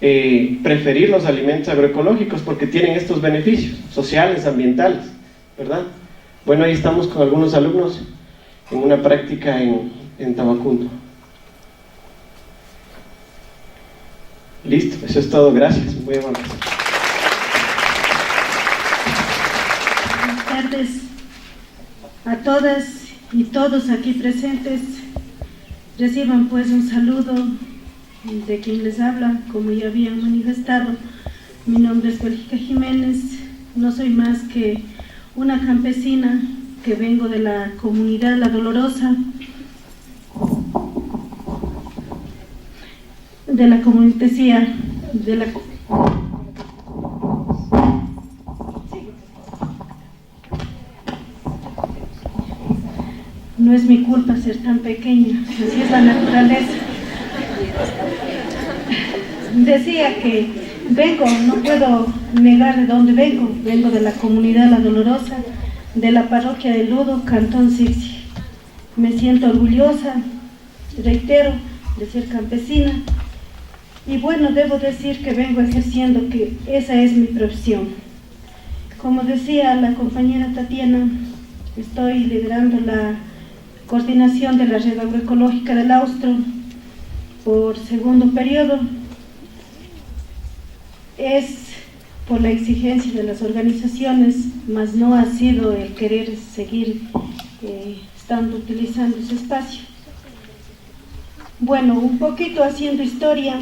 preferir los alimentos agroecológicos porque tienen estos beneficios sociales, ambientales, ¿verdad? Bueno, ahí estamos con algunos alumnos en una práctica en Tabacundo. Listo, eso es todo, gracias, muy amable. Buenas tardes a todas y todos aquí presentes. Reciban pues un saludo de quien les habla, como ya habían manifestado. Mi nombre es Bélgica Jiménez, no soy más que una campesina que vengo de la comunidad La Dolorosa, de la comunidad, no es mi culpa ser tan pequeña, así es la naturaleza. Decía que vengo, no puedo negar de dónde vengo de la comunidad La Dolorosa, de la parroquia de Ludo, Cantón Sixi. Me siento orgullosa, reitero, de ser campesina. Y bueno, debo decir que vengo ejerciendo que esa es mi profesión. Como decía la compañera Tatiana, estoy liderando la coordinación de la red agroecológica del Austro por segundo periodo. Es por la exigencia de las organizaciones, mas no ha sido el querer seguir utilizando ese espacio. Bueno, un poquito haciendo historia.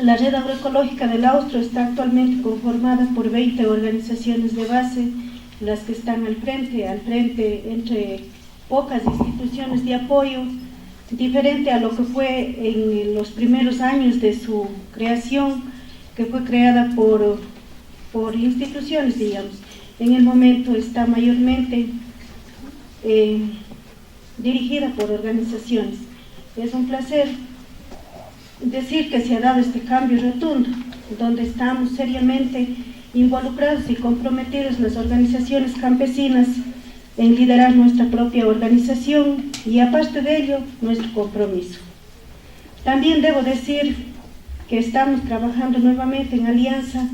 La red agroecológica del Austro está actualmente conformada por 20 organizaciones de base, las que están al frente entre pocas instituciones de apoyo, diferente a lo que fue en los primeros años de su creación, que fue creada por por instituciones, digamos. En el momento está mayormente dirigida por organizaciones. Es un placer decir que se ha dado este cambio rotundo, donde estamos seriamente involucrados y comprometidos las organizaciones campesinas en liderar nuestra propia organización y aparte de ello, nuestro compromiso. También debo decir que estamos trabajando nuevamente en alianza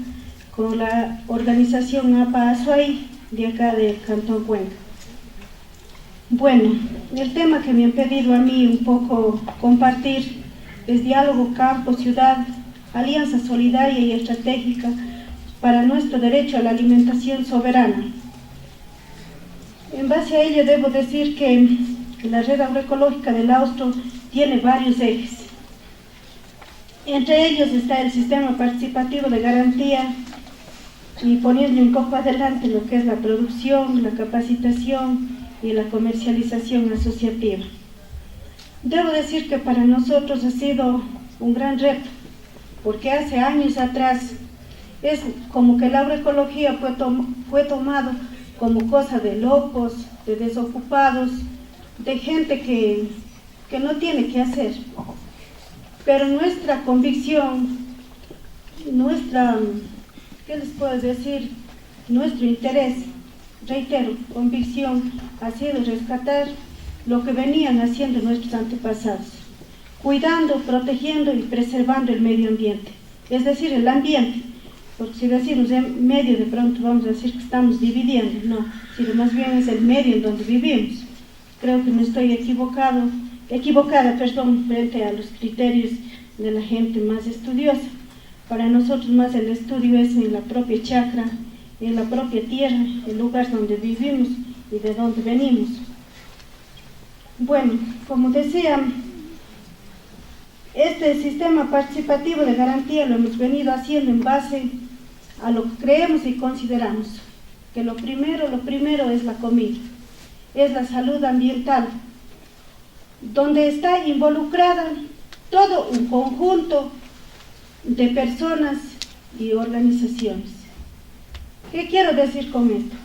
con la organización APA Azuay de acá del Cantón Cuenca. Bueno, el tema que me han pedido a mí un poco compartir es diálogo campo-ciudad, alianza solidaria y estratégica para nuestro derecho a la alimentación soberana. En base a ello debo decir que la red agroecológica del Austro tiene varios ejes. Entre ellos está el sistema participativo de garantía y poniendo un poco adelante lo que es la producción, la capacitación y la comercialización asociativa. Debo decir que para nosotros ha sido un gran reto, porque hace años atrás es como que la agroecología fue tomado como cosa de locos, de desocupados, de gente que no tiene qué hacer. Pero nuestra convicción, ¿qué les puedo decir? Nuestro interés, reitero, convicción, ha sido rescatar lo que venían haciendo nuestros antepasados, cuidando, protegiendo y preservando el medio ambiente, es decir, el ambiente, porque si decimos en medio de pronto vamos a decir que estamos dividiendo, no, sino más bien es el medio en donde vivimos. Creo que no estoy equivocada, frente a los criterios de la gente más estudiosa. Para nosotros más el estudio es en la propia chacra, en la propia tierra, el lugar donde vivimos y de donde venimos. Bueno, como decía, este sistema participativo de garantía lo hemos venido haciendo en base a lo que creemos y consideramos, que lo primero es la comida, es la salud ambiental, donde está involucrada todo un conjunto de personas y organizaciones. ¿Qué quiero decir con esto?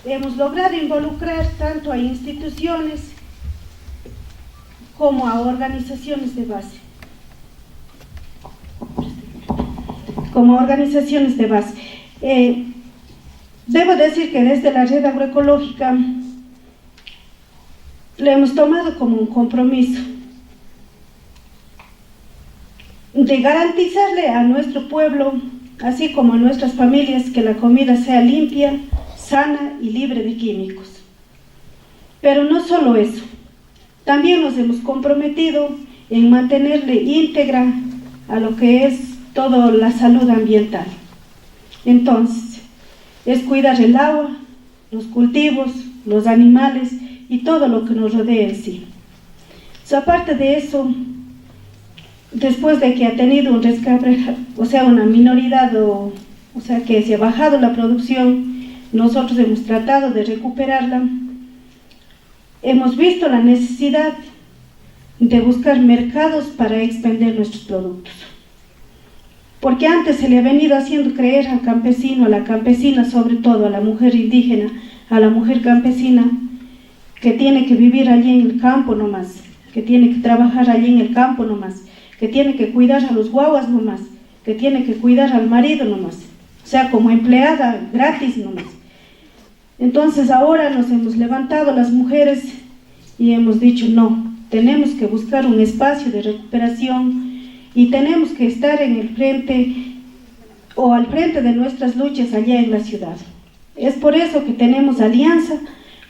Hemos logrado involucrar tanto a instituciones como a organizaciones de base. Debo decir que desde la red agroecológica lo hemos tomado como un compromiso de garantizarle a nuestro pueblo, así como a nuestras familias, que la comida sea limpia, sana y libre de químicos. Pero no solo eso, también nos hemos comprometido en mantenerle íntegra a lo que es toda la salud ambiental. Entonces, es cuidar el agua, los cultivos, los animales y todo lo que nos rodea en sí. Aparte de eso, después de que ha tenido un rescate, una minoridad, que se ha bajado la producción, nosotros hemos tratado de recuperarla. Hemos visto la necesidad de buscar mercados para expender nuestros productos. Porque antes se le ha venido haciendo creer al campesino, a la campesina, sobre todo a la mujer indígena, a la mujer campesina, que tiene que vivir allí en el campo nomás, que tiene que trabajar allí en el campo nomás, que tiene que cuidar a los guaguas nomás, que tiene que cuidar al marido nomás, como empleada gratis nomás. Entonces ahora nos hemos levantado las mujeres y hemos dicho no, tenemos que buscar un espacio de recuperación y tenemos que estar en el frente o al frente de nuestras luchas allá en la ciudad. Es por eso que tenemos alianza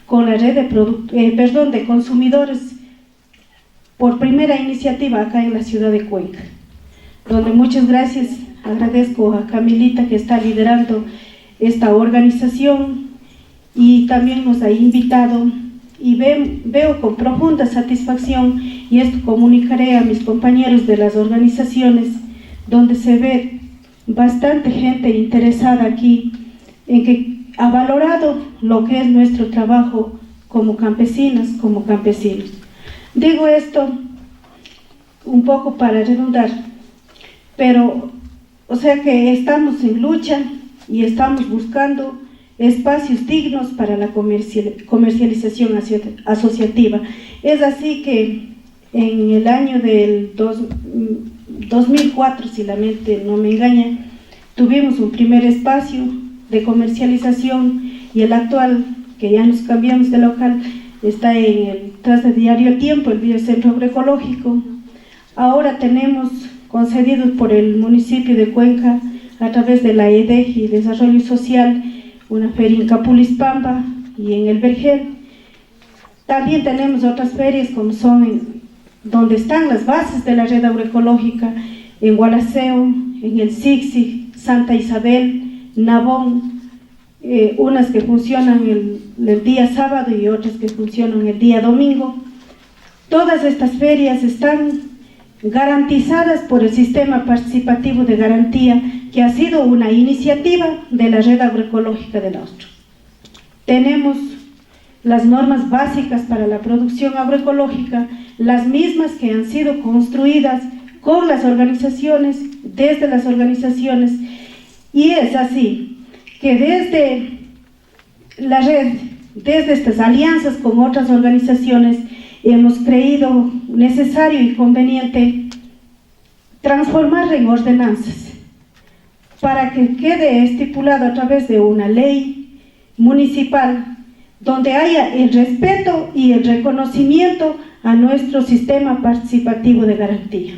con la red de consumidores por primera iniciativa acá en la ciudad de Cuenca, donde muchas gracias, agradezco a Camilita que está liderando esta organización y también nos ha invitado y veo con profunda satisfacción, y esto comunicaré a mis compañeros de las organizaciones, donde se ve bastante gente interesada aquí en que ha valorado lo que es nuestro trabajo como campesinas, como campesinos. Digo esto un poco para redundar, pero que estamos en lucha, y estamos buscando espacios dignos para la comercialización asociativa. Es así que en el año del 2004, si la mente no me engaña, tuvimos un primer espacio de comercialización, y el actual, que ya nos cambiamos de local, está en el tras de Diario Tiempo, el Biocentro Agroecológico. Ahora tenemos concedido por el municipio de Cuenca, a través de la EDEG y Desarrollo Social, una feria en Capulispamba y en el Vergel. También tenemos otras ferias como son donde están las bases de la red agroecológica, en Gualaceo, en el Sixi, Santa Isabel, Nabón, unas que funcionan el día sábado y otras que funcionan el día domingo. Todas estas ferias están garantizadas por el sistema participativo de garantía, que ha sido una iniciativa de la red agroecológica del Austro. Tenemos las normas básicas para la producción agroecológica, las mismas que han sido construidas con las organizaciones, desde las organizaciones, y es así que desde la red, desde estas alianzas con otras organizaciones, hemos creído necesario y conveniente transformar en ordenanzas para que quede estipulado a través de una ley municipal donde haya el respeto y el reconocimiento a nuestro sistema participativo de garantía.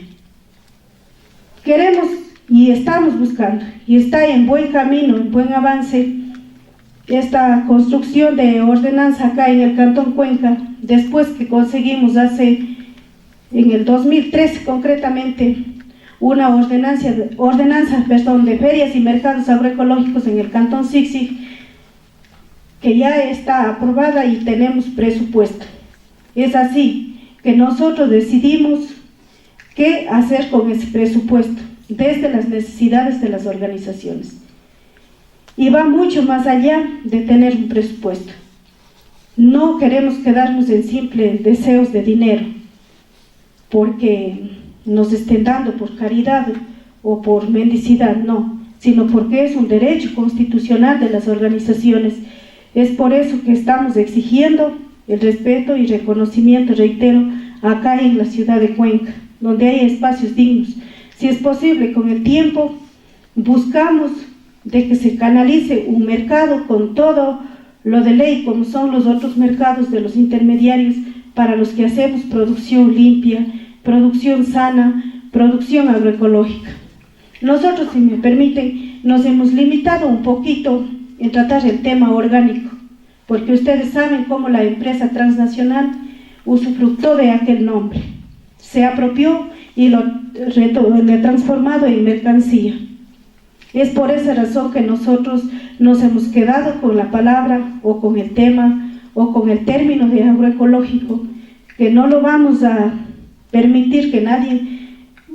Queremos y estamos buscando, y está en buen camino, en buen avance, esta construcción de ordenanza acá en el Cantón Cuenca, después que conseguimos en el 2013 concretamente, una ordenanza de ferias y mercados agroecológicos en el Cantón Sixi, que ya está aprobada y tenemos presupuesto. Es así que nosotros decidimos qué hacer con ese presupuesto, desde las necesidades de las organizaciones. Y va mucho más allá de tener un presupuesto. No queremos quedarnos en simples deseos de dinero, porque nos estén dando por caridad o por mendicidad, no, sino porque es un derecho constitucional de las organizaciones. Es por eso que estamos exigiendo el respeto y reconocimiento, reitero, acá en la ciudad de Cuenca, donde hay espacios dignos. Si es posible, con el tiempo, buscamos de que se canalice un mercado con todo lo de ley, como son los otros mercados de los intermediarios, para los que hacemos producción limpia, producción sana, producción agroecológica. Nosotros, si me permiten, nos hemos limitado un poquito en tratar el tema orgánico, porque ustedes saben cómo la empresa transnacional usufructó de aquel nombre, se apropió y lo ha transformado en mercancía. Es por esa razón que nosotros nos hemos quedado con la palabra o con el tema o con el término de agroecológico, que no lo vamos a permitir que nadie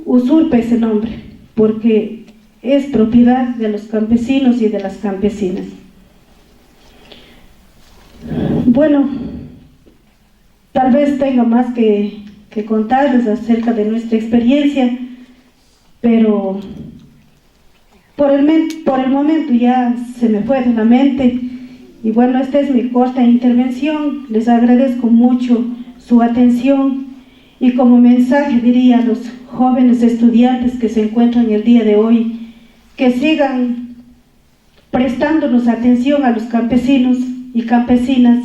usurpe ese nombre, porque es propiedad de los campesinos y de las campesinas. Bueno, tal vez tenga más que contarles acerca de nuestra experiencia, pero por el momento ya se me fue de la mente. Y bueno, esta es mi corta intervención. Les agradezco mucho su atención, y como mensaje diría a los jóvenes estudiantes que se encuentran el día de hoy, que sigan prestándonos atención a los campesinos y campesinas,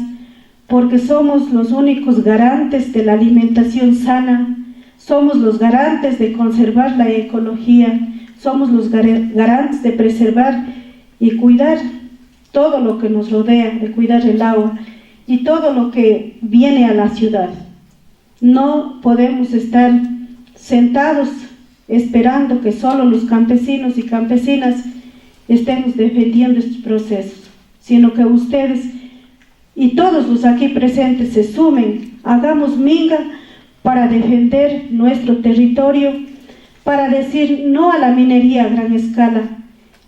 porque somos los únicos garantes de la alimentación sana, somos los garantes de conservar la ecología, somos los garantes de preservar y cuidar todo lo que nos rodea, de cuidar el agua y todo lo que viene a la ciudad. No podemos estar sentados esperando que solo los campesinos y campesinas estemos defendiendo estos procesos, sino que ustedes y todos los aquí presentes se sumen, hagamos minga para defender nuestro territorio, para decir no a la minería a gran escala,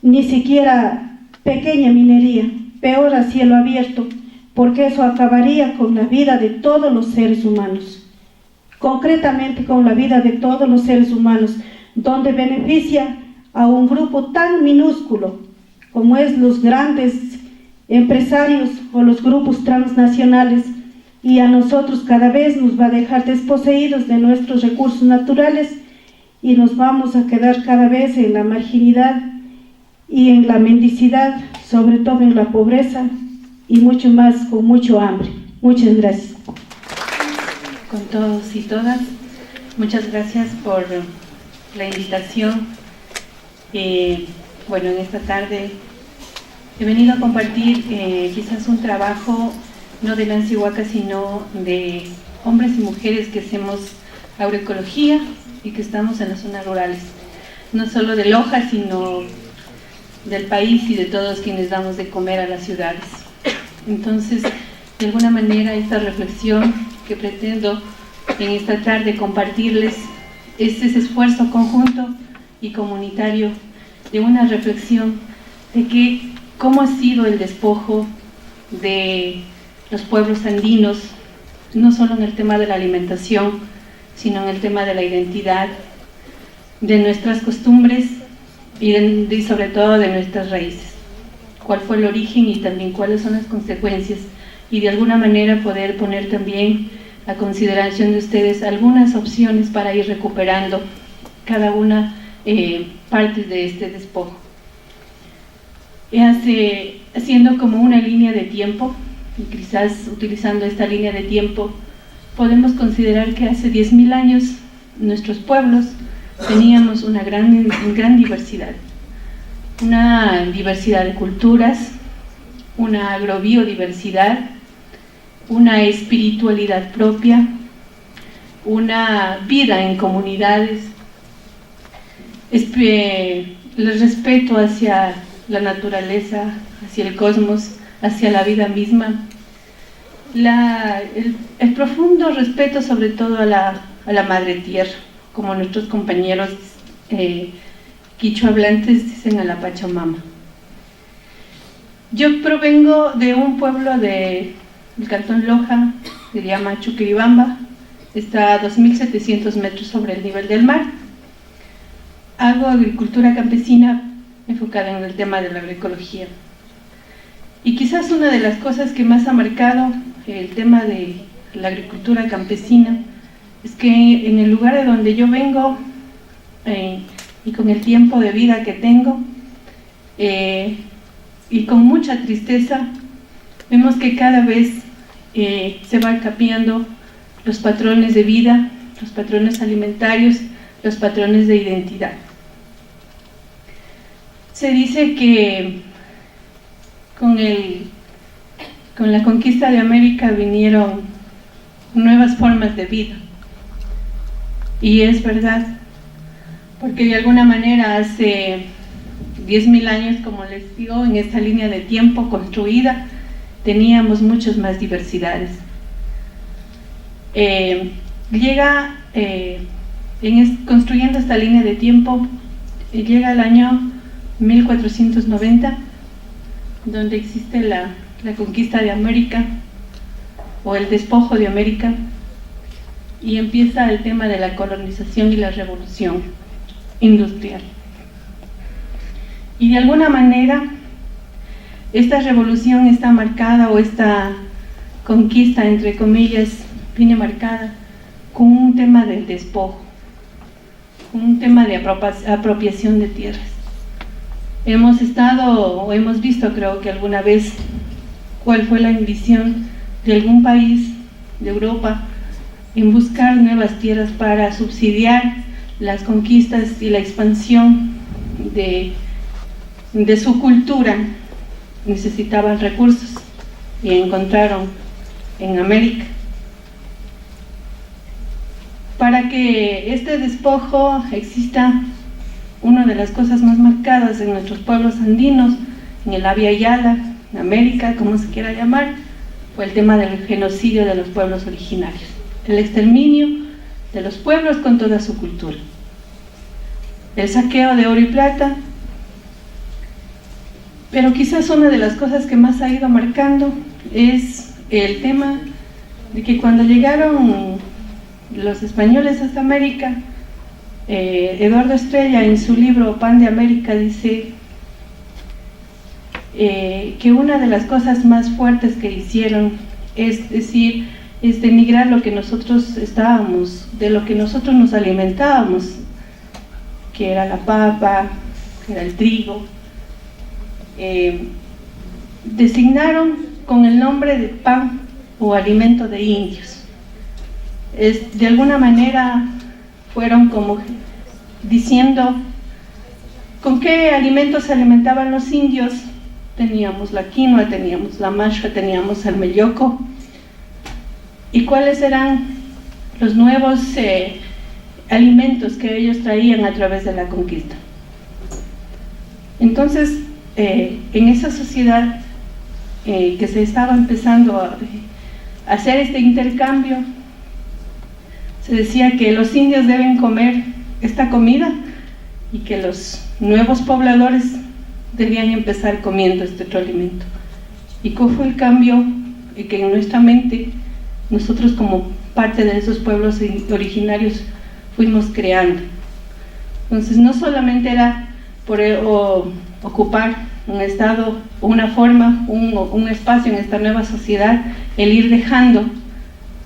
ni siquiera pequeña minería, peor a cielo abierto, porque eso acabaría con la vida de todos los seres humanos, concretamente con la vida de todos los seres humanos, donde beneficia a un grupo tan minúsculo como es los grandes empresarios o los grupos transnacionales, y a nosotros cada vez nos va a dejar desposeídos de nuestros recursos naturales y nos vamos a quedar cada vez en la marginidad y en la mendicidad, sobre todo en la pobreza y mucho más, con mucho hambre. Muchas gracias. Con todos y todas, muchas gracias por la invitación. Bueno, en esta tarde he venido a compartir quizás un trabajo no de Nancy Huaca, sino de hombres y mujeres que hacemos agroecología y que estamos en las zonas rurales, no solo de Loja, sino del país y de todos quienes damos de comer a las ciudades. Entonces, de alguna manera, esta reflexión que pretendo en esta tarde compartirles es ese esfuerzo conjunto y comunitario de una reflexión de que cómo ha sido el despojo de los pueblos andinos, no solo en el tema de la alimentación, sino en el tema de la identidad, de nuestras costumbres y sobre todo de nuestras raíces. Cuál fue el origen y también cuáles son las consecuencias, y de alguna manera poder poner también a consideración de ustedes algunas opciones para ir recuperando cada una partes de este despojo. Haciendo como una línea de tiempo, y quizás utilizando esta línea de tiempo, podemos considerar que hace 10.000 años nuestros pueblos teníamos una gran diversidad. Una diversidad de culturas, una agrobiodiversidad, una espiritualidad propia, una vida en comunidades, el respeto hacia la naturaleza, hacia el cosmos, hacia la vida misma, el profundo respeto sobre todo a la madre tierra, como nuestros compañeros quichua hablantes dicen a la Pachamama. Yo provengo de un pueblo del cantón Loja, se llama Chuquiribamba, está a 2.700 metros sobre el nivel del mar. Hago agricultura campesina enfocada en el tema de la agroecología. Y quizás una de las cosas que más ha marcado el tema de la agricultura campesina es que en el lugar de donde yo vengo y con el tiempo de vida que tengo y con mucha tristeza, vemos que cada vez se van cambiando los patrones de vida, los patrones alimentarios, los patrones de identidad. Se dice que con la conquista de América vinieron nuevas formas de vida, y es verdad, porque de alguna manera hace 10.000 años, como les digo, en esta línea de tiempo construida, teníamos muchas más diversidades. Construyendo esta línea de tiempo, llega el año 1490, donde existe la conquista de América o el despojo de América, y empieza el tema de la colonización y la revolución industrial. Y de alguna manera esta revolución está marcada, o esta conquista entre comillas viene marcada con un tema del despojo, un tema de apropiación de tierras. Hemos visto, creo que alguna vez, cuál fue la ambición de algún país de Europa en buscar nuevas tierras para subsidiar las conquistas y la expansión de su cultura. Necesitaban recursos y encontraron en América. Para que este despojo exista, una de las cosas más marcadas en nuestros pueblos andinos, en el Abya Yala, en América, como se quiera llamar, fue el tema del genocidio de los pueblos originarios, el exterminio de los pueblos con toda su cultura, el saqueo de oro y plata. Pero quizás una de las cosas que más ha ido marcando es el tema de que cuando llegaron los españoles hasta América, Eduardo Estrella en su libro Pan de América dice que una de las cosas más fuertes que hicieron es decir, es denigrar lo que nosotros estábamos, de lo que nosotros nos alimentábamos, que era la papa, que era el trigo. Designaron con el nombre de pan o alimento de indios. De alguna manera fueron como diciendo con qué alimentos se alimentaban los indios. Teníamos la quinoa, teníamos la mashua, teníamos el melloco. ¿Y cuáles eran los nuevos alimentos que ellos traían a través de la conquista? Entonces, en esa sociedad que se estaba empezando a hacer este intercambio, se decía que los indios deben comer esta comida y que los nuevos pobladores debían empezar comiendo este otro alimento. ¿Y cuál fue el cambio que en nuestra mente nosotros como parte de esos pueblos originarios fuimos creando? Entonces no solamente era por ocupar un estado, una forma, un espacio en esta nueva sociedad, el ir dejando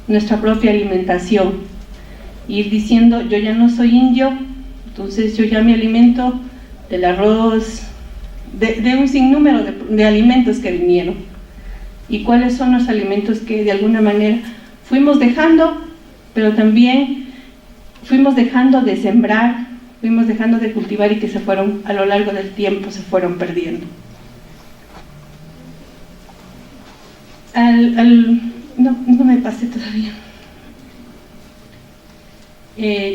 nuestra propia alimentación, ir diciendo yo ya no soy indio, entonces yo ya me alimento del arroz, de un sinnúmero de alimentos que vinieron. ¿Y cuáles son los alimentos que de alguna manera fuimos dejando, pero también fuimos dejando de sembrar, fuimos dejando de cultivar y que se fueron, a lo largo del tiempo, se fueron perdiendo? No me pasé todavía.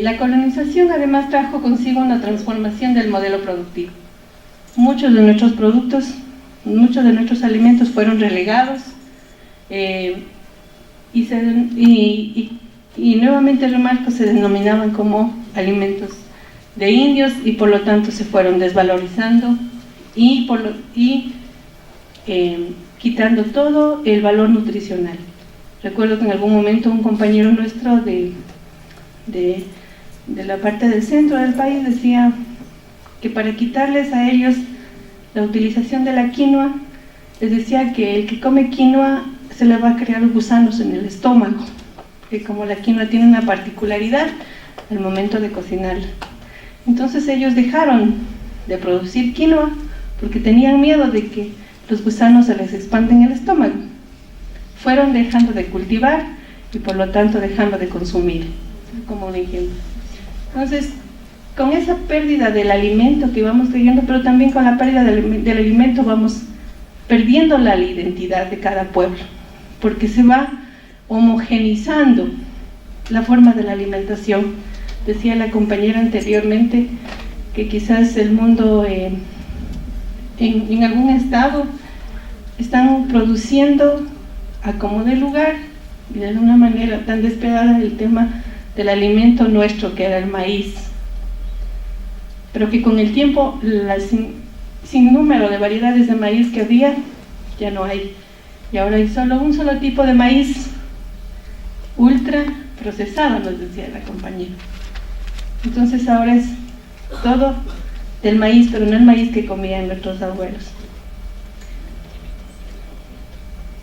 La colonización además trajo consigo una transformación del modelo productivo. Muchos de nuestros productos, muchos de nuestros alimentos fueron relegados y nuevamente remarco, se denominaban como alimentos de indios y por lo tanto se fueron desvalorizando y quitando todo el valor nutricional. Recuerdo que en algún momento un compañero nuestro de la parte del centro del país decía que para quitarles a ellos la utilización de la quinoa, les decía que el que come quinoa se le va a crear gusanos en el estómago, que como la quinoa tiene una particularidad al momento de cocinarla. Entonces ellos dejaron de producir quinoa porque tenían miedo de que los gusanos se les expanden en el estómago. Fueron dejando de cultivar y por lo tanto dejando de consumir, como un ejemplo. Entonces, con esa pérdida del alimento que vamos creyendo, pero también con la pérdida del alimento vamos perdiendo la identidad de cada pueblo, porque se va homogenizando la forma de la alimentación. Decía la compañera anteriormente que quizás el mundo en algún estado están produciendo a como de lugar y de alguna manera tan despegada del tema del alimento nuestro, que era el maíz, pero que con el tiempo sin número de variedades de maíz que había ya no hay, y ahora hay solo un solo tipo de maíz ultra procesado, nos decía la compañera. Entonces ahora es todo del maíz, pero no el maíz que comían nuestros abuelos.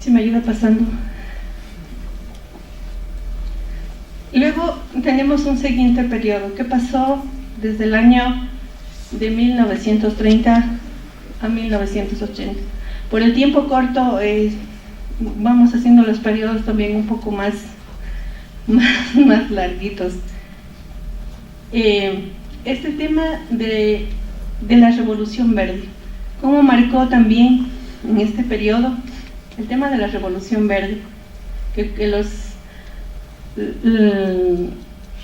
Si me ayuda pasando. Luego tenemos un siguiente periodo que pasó desde el año de 1930 a 1980. Por el tiempo corto vamos haciendo los periodos también un poco más larguitos. Este tema de la Revolución Verde, cómo marcó también en este periodo el tema de la Revolución Verde,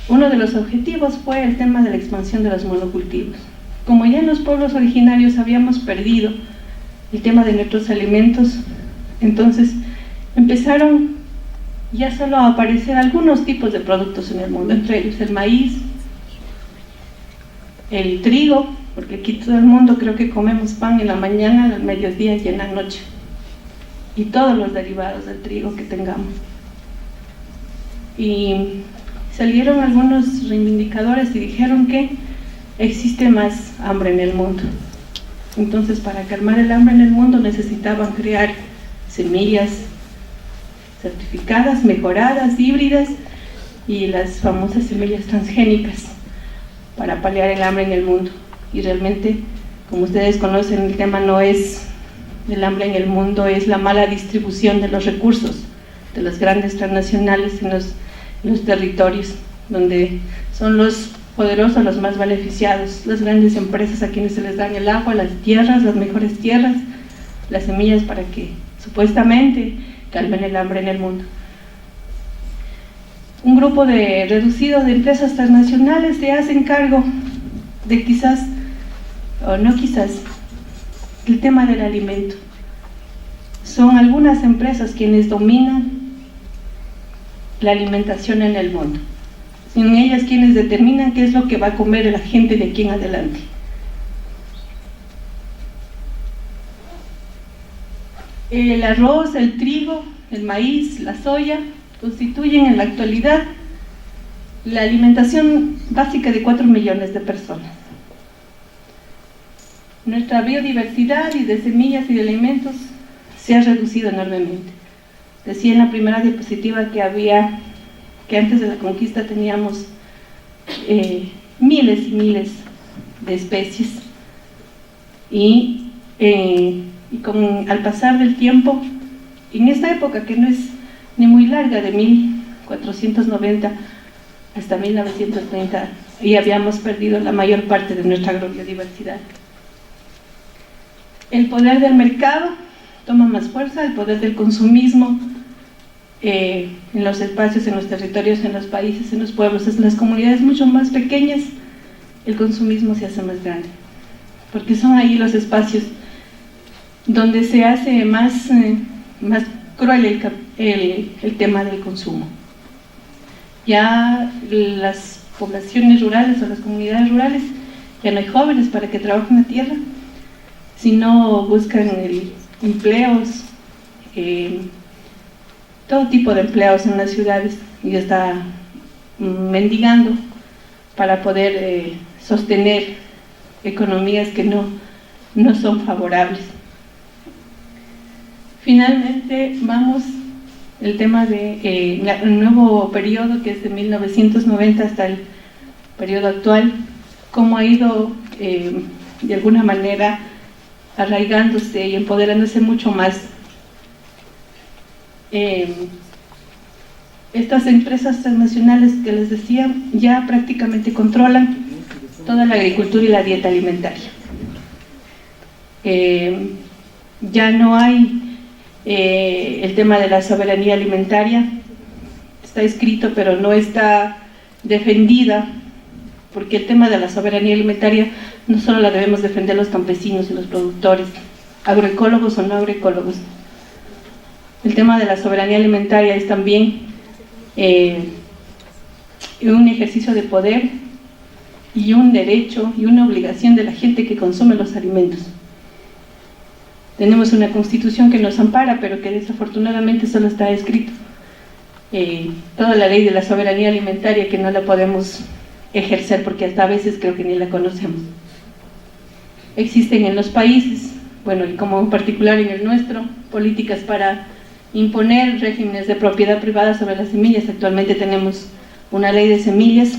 uno de los objetivos fue el tema de la expansión de los monocultivos. Como ya en los pueblos originarios habíamos perdido el tema de nuestros alimentos, entonces empezaron ya solo a aparecer algunos tipos de productos en el mundo, entre ellos el maíz, el trigo, porque aquí todo el mundo creo que comemos pan en la mañana, al mediodía y en la noche, y todos los derivados del trigo que tengamos. Y salieron algunos reivindicadores y dijeron que existe más hambre en el mundo. Entonces, para calmar el hambre en el mundo necesitaban crear semillas certificadas, mejoradas, híbridas y las famosas semillas transgénicas para paliar el hambre en el mundo. Y realmente, como ustedes conocen, el tema no es el hambre en el mundo, es la mala distribución de los recursos de las grandes transnacionales en los territorios, donde son los poderosos los más beneficiados, las grandes empresas a quienes se les dan el agua, las tierras, las mejores tierras, las semillas para que supuestamente calmen el hambre en el mundo. Un grupo reducido de empresas transnacionales se hacen cargo de quizás, o no quizás, el tema del alimento. Son algunas empresas quienes dominan la alimentación en el mundo. Son ellas quienes determinan qué es lo que va a comer la gente de aquí en adelante. El arroz, el trigo, el maíz, la soya constituyen en la actualidad la alimentación básica de 4 millones de personas. Nuestra biodiversidad y de semillas y de alimentos se ha reducido enormemente. Decía en la primera diapositiva que antes de la conquista teníamos miles y miles de especies y al pasar del tiempo, en esta época que no es ni muy larga, de 1490 hasta 1930, y habíamos perdido la mayor parte de nuestra agrobiodiversidad. El poder del mercado toma más fuerza, el poder del consumismo en los espacios, en los territorios, en los países, en los pueblos, en las comunidades mucho más pequeñas, el consumismo se hace más grande, porque son ahí los espacios donde se hace más cruel el tema del consumo. Ya las poblaciones rurales o las comunidades rurales, ya no hay jóvenes para que trabajen la tierra, sino buscan empleos, todo tipo de empleos en las ciudades, y está mendigando para poder sostener economías que no son favorables. Finalmente vamos el tema de el nuevo periodo, que es de 1990 hasta el periodo actual, cómo ha ido de alguna manera arraigándose y empoderándose mucho más. Estas empresas transnacionales que les decía ya prácticamente controlan toda la agricultura y la dieta alimentaria. Ya no hay el tema de la soberanía alimentaria, está escrito pero no está defendida, porque el tema de la soberanía alimentaria no solo la debemos defender los campesinos y los productores, agroecólogos o no agroecólogos. El tema de la soberanía alimentaria es también un ejercicio de poder y un derecho y una obligación de la gente que consume los alimentos. Tenemos una constitución que nos ampara, pero que desafortunadamente solo está escrito. Toda la ley de la soberanía alimentaria, que no la podemos ejercer porque hasta a veces creo que ni la conocemos. Existen en los países, bueno, y como en particular en el nuestro, políticas para imponer regímenes de propiedad privada sobre las semillas. Actualmente tenemos una ley de semillas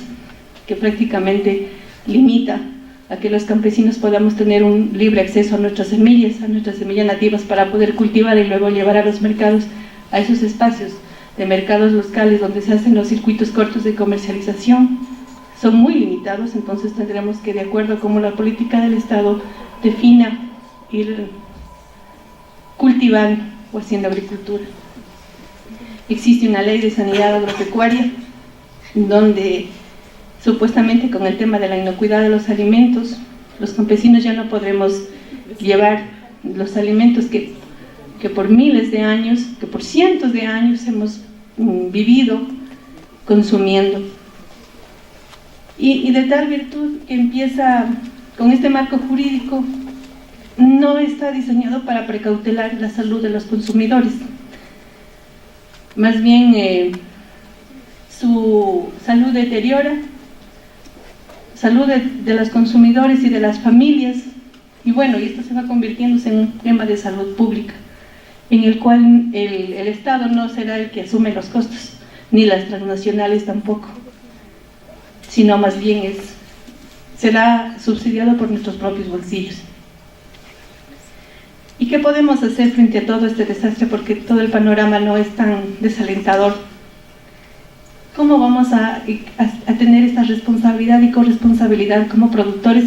que prácticamente limita a que los campesinos podamos tener un libre acceso a nuestras semillas nativas, para poder cultivar y luego llevar a los mercados, a esos espacios de mercados locales donde se hacen los circuitos cortos de comercialización. Son muy limitados, entonces tendremos que, de acuerdo a cómo la política del Estado defina, ir cultivando o haciendo agricultura. Existe una ley de sanidad agropecuaria donde supuestamente con el tema de la inocuidad de los alimentos, los campesinos ya no podremos llevar los alimentos que por miles de años, que por cientos de años hemos vivido consumiendo. Y de tal virtud que empieza con este marco jurídico, no está diseñado para precautelar la salud de los consumidores. Más bien su salud deteriora, salud de los consumidores y de las familias, Y bueno, y esto se va convirtiéndose en un tema de salud pública, en el cual el Estado no será el que asume los costos, ni las transnacionales tampoco, sino más bien será subsidiado por nuestros propios bolsillos. ¿Y qué podemos hacer frente a todo este desastre? Porque todo el panorama no es tan desalentador. ¿Cómo vamos a tener esta responsabilidad y corresponsabilidad como productores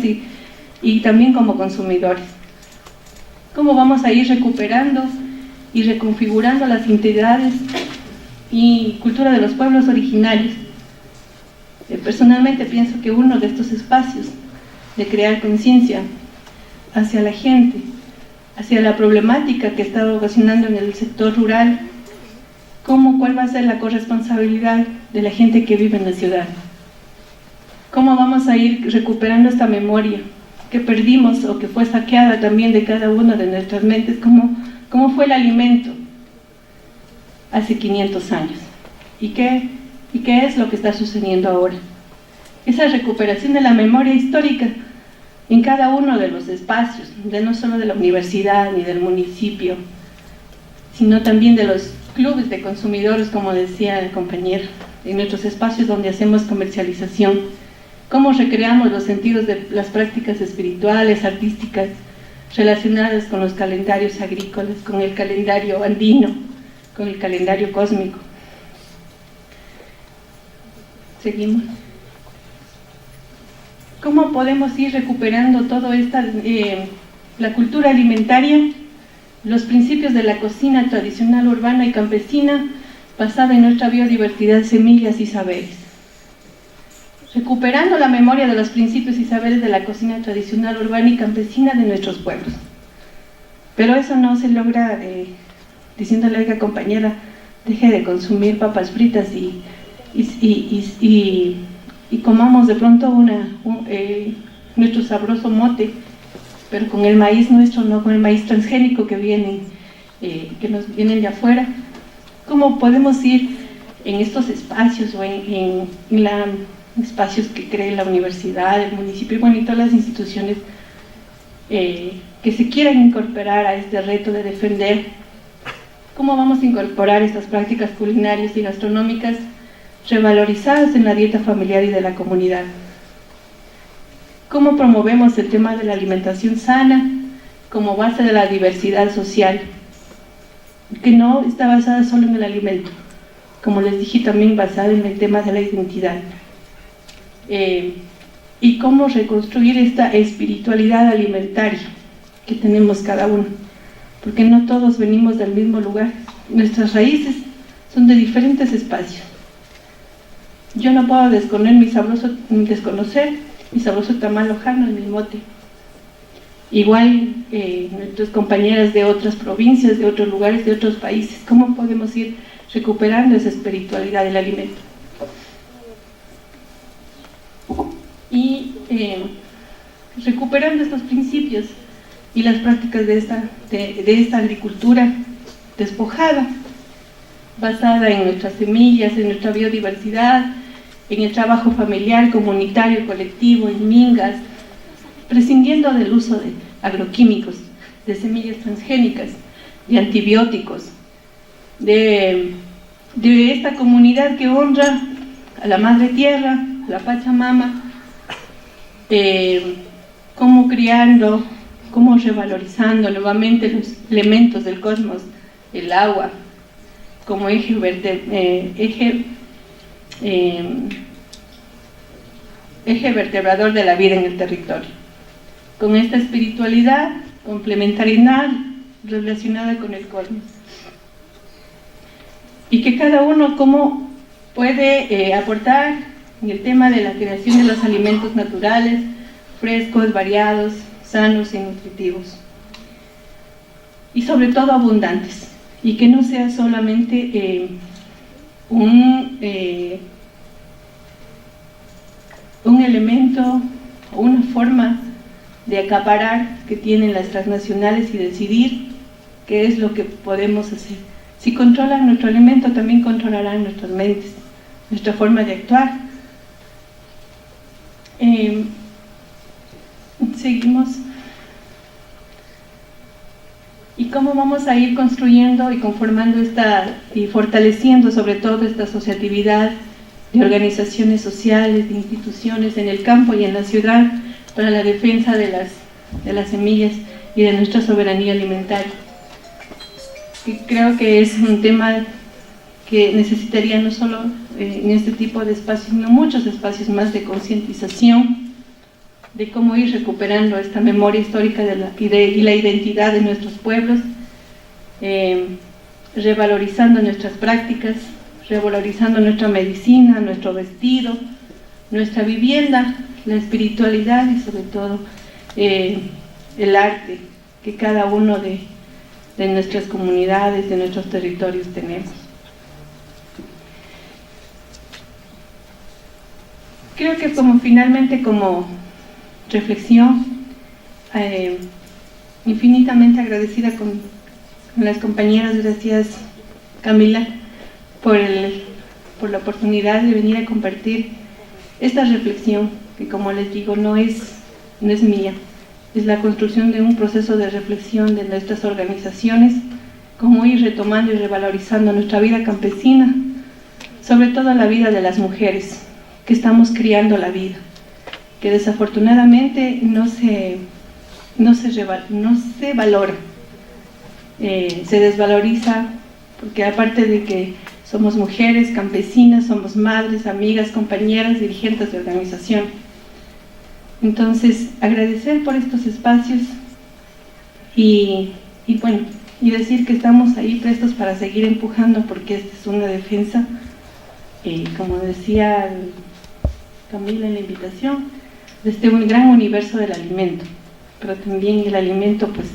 y también como consumidores? ¿Cómo vamos a ir recuperando y reconfigurando las identidades y cultura de los pueblos originarios? Personalmente pienso que uno de estos espacios de crear conciencia hacia la gente, hacia la problemática que está ocasionando en el sector rural, cuál va a ser la corresponsabilidad de la gente que vive en la ciudad. ¿Cómo vamos a ir recuperando esta memoria que perdimos o que fue saqueada también de cada una de nuestras mentes? ¿Cómo fue el alimento hace 500 años? ¿Y qué es lo que está sucediendo ahora? Esa recuperación de la memoria histórica en cada uno de los espacios, no solo de la universidad ni del municipio, sino también de los clubes de consumidores, como decía el compañero, en nuestros espacios donde hacemos comercialización. Cómo recreamos los sentidos de las prácticas espirituales, artísticas, relacionadas con los calendarios agrícolas, con el calendario andino, con el calendario cósmico. Seguimos. ¿Cómo podemos ir recuperando todo la cultura alimentaria, los principios de la cocina tradicional urbana y campesina basada en nuestra biodiversidad, semillas y saberes? Recuperando la memoria de los principios y saberes de la cocina tradicional urbana y campesina de nuestros pueblos. Pero eso no se logra diciéndole a la compañera, deje de consumir papas fritas y comamos de pronto nuestro sabroso mote, pero con el maíz nuestro, no con el maíz transgénico que nos vienen de afuera. ¿Cómo podemos ir en estos espacios o en espacios que cree la universidad, el municipio y todas las instituciones que se quieran incorporar a este reto de defender? ¿Cómo vamos a incorporar estas prácticas culinarias y gastronómicas revalorizadas en la dieta familiar y de la comunidad? ¿Cómo promovemos el tema de la alimentación sana como base de la diversidad social, que no está basada solo en el alimento, como les dije, también basada en el tema de la identidad? Y cómo reconstruir esta espiritualidad alimentaria que tenemos cada uno, porque no todos venimos del mismo lugar, nuestras raíces son de diferentes espacios. Yo no puedo desconocer mi sabroso tamal lojano en mi mote. Igual nuestras compañeras de otras provincias, de otros lugares, de otros países. ¿Cómo podemos ir recuperando esa espiritualidad del alimento? Y recuperando estos principios y las prácticas de esta agricultura despojada, basada en nuestras semillas, en nuestra biodiversidad, en el trabajo familiar, comunitario, colectivo, en mingas, prescindiendo del uso de agroquímicos, de semillas transgénicas, de antibióticos, de esta comunidad que honra a la madre tierra, a la Pachamama, cómo criando, cómo revalorizando nuevamente los elementos del cosmos, el agua, como eje vertebrador de la vida en el territorio, con esta espiritualidad complementariedad relacionada con el cosmos, y que cada uno cómo puede aportar en el tema de la creación de los alimentos naturales, frescos, variados, sanos y nutritivos, y sobre todo abundantes, y que no sea solamente un elemento o una forma de acaparar que tienen las transnacionales y decidir qué es lo que podemos hacer. Si controlan nuestro alimento, también controlarán nuestras mentes, nuestra forma de actuar. Seguimos. y cómo vamos a ir construyendo y conformando y fortaleciendo sobre todo esta asociatividad de organizaciones sociales, de instituciones en el campo y en la ciudad para la defensa de las semillas y de nuestra soberanía alimentaria. Y creo que es un tema que necesitaría no solo en este tipo de espacios, sino muchos espacios más de concientización de cómo ir recuperando esta memoria histórica y la identidad de nuestros pueblos, revalorizando nuestras prácticas, revalorizando nuestra medicina, nuestro vestido, nuestra vivienda, la espiritualidad y sobre todo el arte que cada uno de nuestras comunidades, de nuestros territorios tenemos. Creo que finalmente como reflexión, infinitamente agradecida con las compañeras, gracias Camila por la oportunidad de venir a compartir esta reflexión que, como les digo, no es mía, es la construcción de un proceso de reflexión de nuestras organizaciones, cómo ir retomando y revalorizando nuestra vida campesina, sobre todo la vida de las mujeres que estamos criando la vida, que desafortunadamente no se valora, se desvaloriza, porque aparte de que somos mujeres campesinas, somos madres, amigas, compañeras, dirigentes de organización. Entonces, agradecer por estos espacios y decir que estamos ahí prestos para seguir empujando, porque esta es una defensa, como decía Camila en la invitación, de un gran universo del alimento, pero también el alimento pues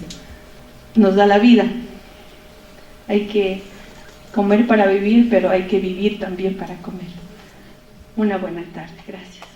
nos da la vida. Hay que comer para vivir, pero hay que vivir también para comer. Una buena tarde, gracias.